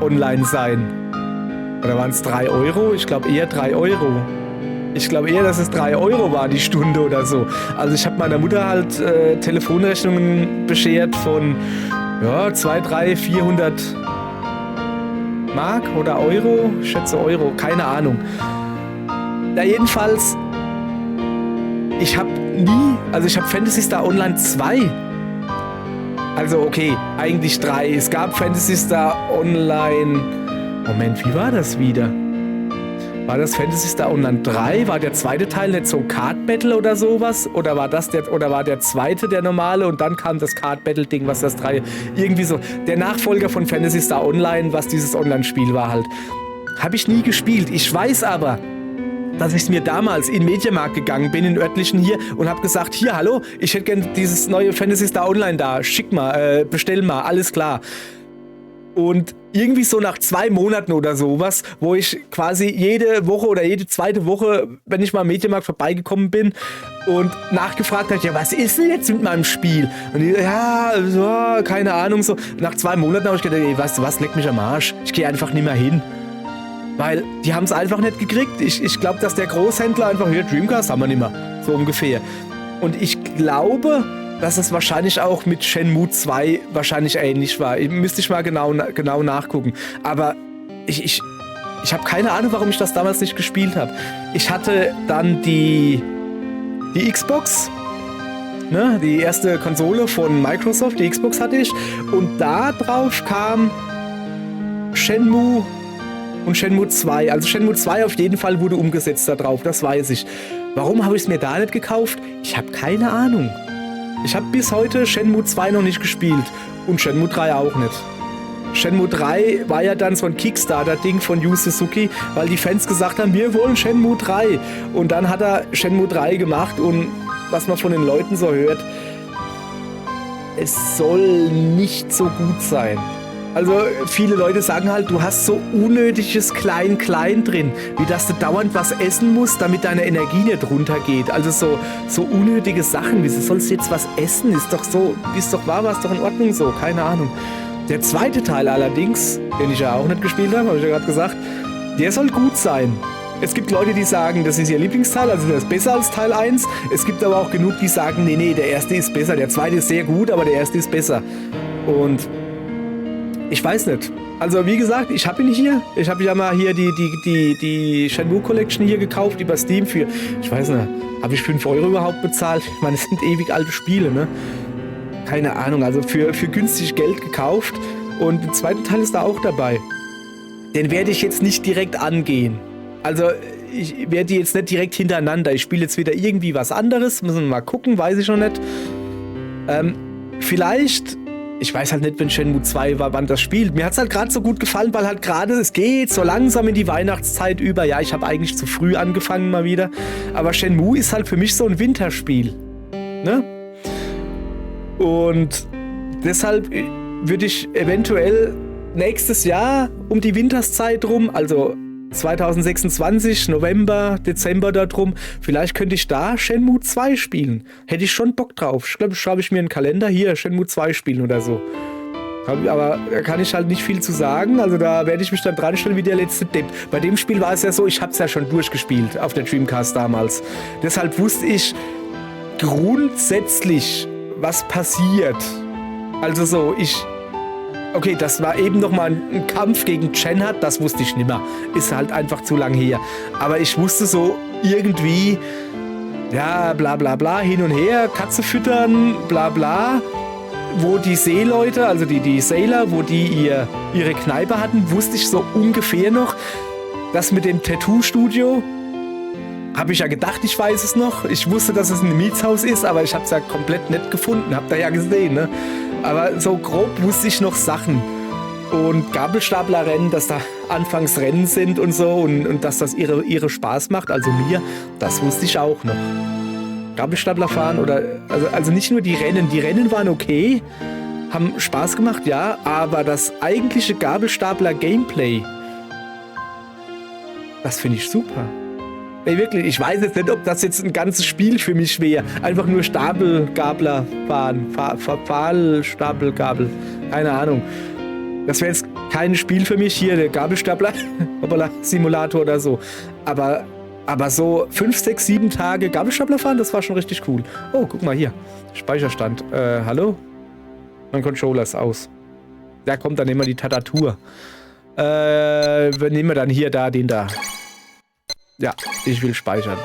Online sein. Oder waren es 3 Euro? Ich glaube eher 3 Euro. Ich glaube eher, dass es 3 Euro war die Stunde oder so. Also ich habe meiner Mutter halt Telefonrechnungen beschert von 200, 300, 400 Mark oder Euro. Ich schätze Euro, keine Ahnung. Na jedenfalls, ich habe Phantasy Star Online 2. Also okay, eigentlich 3. Es gab Phantasy Star Online... Moment, wie war das wieder? War das Phantasy Star Online 3? War der zweite Teil nicht so Card Battle oder sowas? Oder war der zweite der normale und dann kam das Card Battle Ding, was das 3... Irgendwie so. Der Nachfolger von Phantasy Star Online, was dieses Online-Spiel war halt. Habe ich nie gespielt. Ich weiß aber, dass ich mir damals in den Mediamarkt gegangen bin, in den örtlichen hier, und habe gesagt, hier, hallo, ich hätte gern dieses neue Phantasy Star Online da, schick mal, bestell mal, alles klar. Und irgendwie so nach 2 Monaten oder sowas, wo ich quasi jede Woche oder jede zweite Woche, wenn ich mal im Mediamarkt vorbeigekommen bin und nachgefragt habe, ja, was ist denn jetzt mit meinem Spiel? Und die, keine Ahnung, so. Nach 2 Monaten habe ich gedacht, ey, weißt du was, leck mich am Arsch, ich gehe einfach nicht mehr hin. Weil die haben es einfach nicht gekriegt. Ich glaube, dass der Großhändler einfach, hier, Dreamcast haben wir nicht mehr. So ungefähr. Und ich glaube, dass es wahrscheinlich auch mit Shenmue 2 wahrscheinlich ähnlich war. Müsste ich mal genau nachgucken. Aber ich habe keine Ahnung, warum ich das damals nicht gespielt habe. Ich hatte dann die Xbox, ne, die erste Konsole von Microsoft, die Xbox hatte ich. Und da drauf kam Shenmue und Shenmue 2. Also Shenmue 2 auf jeden Fall wurde umgesetzt da drauf, das weiß ich. Warum habe ich es mir da nicht gekauft? Ich habe keine Ahnung. Ich habe bis heute Shenmue 2 noch nicht gespielt und Shenmue 3 auch nicht. Shenmue 3 war ja dann so ein Kickstarter-Ding von Yu Suzuki, weil die Fans gesagt haben, wir wollen Shenmue 3. Und dann hat er Shenmue 3 gemacht und was man von den Leuten so hört, es soll nicht so gut sein. Also viele Leute sagen halt, du hast so unnötiges Klein-Klein drin, wie dass du dauernd was essen musst, damit deine Energie nicht runtergeht. Also so unnötige Sachen, wieso sollst du jetzt was essen? Ist doch wahr, war es doch in Ordnung so, keine Ahnung. Der zweite Teil allerdings, den ich ja auch nicht gespielt habe ich ja gerade gesagt, der soll gut sein. Es gibt Leute, die sagen, das ist ihr Lieblingsteil, also das ist besser als Teil 1. Es gibt aber auch genug, die sagen, nee, der erste ist besser, der zweite ist sehr gut, aber der erste ist besser. Und ich weiß nicht. Also wie gesagt, ich habe ihn hier. Ich habe ja mal hier die Shenmue Collection hier gekauft über Steam für, ich weiß nicht, habe ich 5 Euro überhaupt bezahlt? Ich meine, es sind ewig alte Spiele, ne? Keine Ahnung, also für günstig Geld gekauft. Und der zweite Teil ist da auch dabei. Den werde ich jetzt nicht direkt angehen. Also ich werde die jetzt nicht direkt hintereinander. Ich spiele jetzt wieder irgendwie was anderes. Müssen wir mal gucken, weiß ich noch nicht. Vielleicht... Ich weiß halt nicht, wenn Shenmue 2 war, wann das spielt. Mir hat es halt gerade so gut gefallen, weil halt gerade es geht so langsam in die Weihnachtszeit über. Ja, ich habe eigentlich zu früh angefangen mal wieder. Aber Shenmue ist halt für mich so ein Winterspiel. Ne? Und deshalb würde ich eventuell nächstes Jahr um die Winterszeit rum, also 2026, November, Dezember da drum, vielleicht könnte ich da Shenmue 2 spielen. Hätte ich schon Bock drauf. Ich glaube, schreibe ich mir einen Kalender, hier, Shenmue 2 spielen oder so. Aber da kann ich halt nicht viel zu sagen, also da werde ich mich dann dran stellen wie der letzte Depp. Bei dem Spiel war es ja so, ich habe es ja schon durchgespielt auf der Dreamcast damals. Deshalb wusste ich grundsätzlich, was passiert. Also so, okay, das war eben nochmal ein Kampf gegen Shenhard, das wusste ich nicht mehr. Ist halt einfach zu lang her. Aber ich wusste so irgendwie, ja, bla bla bla, hin und her, Katze füttern, bla bla. Wo die Seeleute, also die Sailor, wo die ihre Kneipe hatten, wusste ich so ungefähr noch. Das mit dem Tattoo-Studio, habe ich ja gedacht, ich weiß es noch. Ich wusste, dass es ein Mietshaus ist, aber ich habe es ja komplett nicht gefunden. Habt ihr ja gesehen, ne? Aber so grob wusste ich noch Sachen. Und Gabelstaplerrennen, dass da anfangs Rennen sind und so und dass das ihre Spaß macht, also mir, das wusste ich auch noch. Gabelstapler fahren oder, also nicht nur die Rennen waren okay, haben Spaß gemacht, ja, aber das eigentliche Gabelstapler-Gameplay, das finde ich super. Ey, wirklich, ich weiß jetzt nicht, ob das jetzt ein ganzes Spiel für mich wäre. Einfach nur Stapelgabler fahren, Pfahlstapelgabel, keine Ahnung. Das wäre jetzt kein Spiel für mich, hier der Gabelstapler, Simulator oder so. Aber so 5, 6, 7 Tage Gabelstapler fahren, das war schon richtig cool. Oh, guck mal hier, Speicherstand. Hallo? Mein Controller ist aus. Da kommt dann immer die Tastatur. Nehmen wir dann hier den da. Ja, ich will speichern.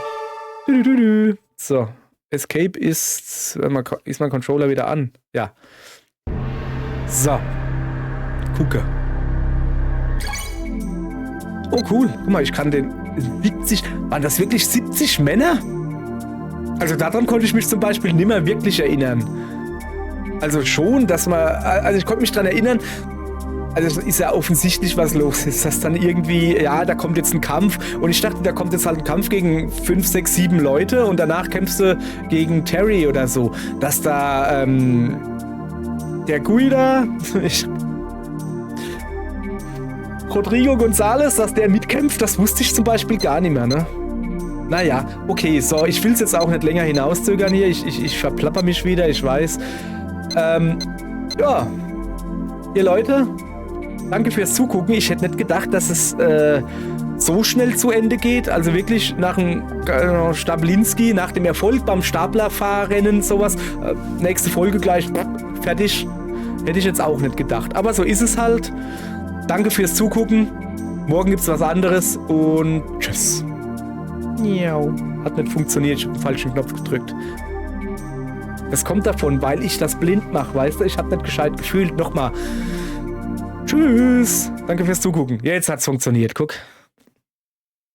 So, Escape ist mein Controller wieder an. Ja. So. Gucke. Oh cool, guck mal, ich kann den 70, waren das wirklich 70 Männer? Also daran konnte ich mich zum Beispiel nicht mehr wirklich erinnern. Also schon, dass man, also ich konnte mich daran erinnern, also ist ja offensichtlich, was los ist, dass dann irgendwie, ja, da kommt jetzt ein Kampf und ich dachte, da kommt jetzt halt ein Kampf gegen 5, 6, 7 Leute und danach kämpfst du gegen Terry oder so, dass da, der Guida, Rodrigo González, dass der mitkämpft, das wusste ich zum Beispiel gar nicht mehr, ne? Naja, okay, so, ich will es jetzt auch nicht länger hinauszögern hier, ich verplapper mich wieder, ich weiß. Ja, ihr Leute, danke fürs Zugucken. Ich hätte nicht gedacht, dass es so schnell zu Ende geht. Also wirklich nach dem Stablinski, nach dem Erfolg beim Staplerfahrrennen, sowas. Nächste Folge gleich fertig. Hätte ich jetzt auch nicht gedacht. Aber so ist es halt. Danke fürs Zugucken. Morgen gibt's was anderes und tschüss. Miau. Hat nicht funktioniert, ich habe den falschen Knopf gedrückt. Das kommt davon, weil ich das blind mache, weißt du? Ich habe nicht gescheit gefühlt. Nochmal. Tschüss. Danke fürs Zugucken. Jetzt hat's funktioniert, guck.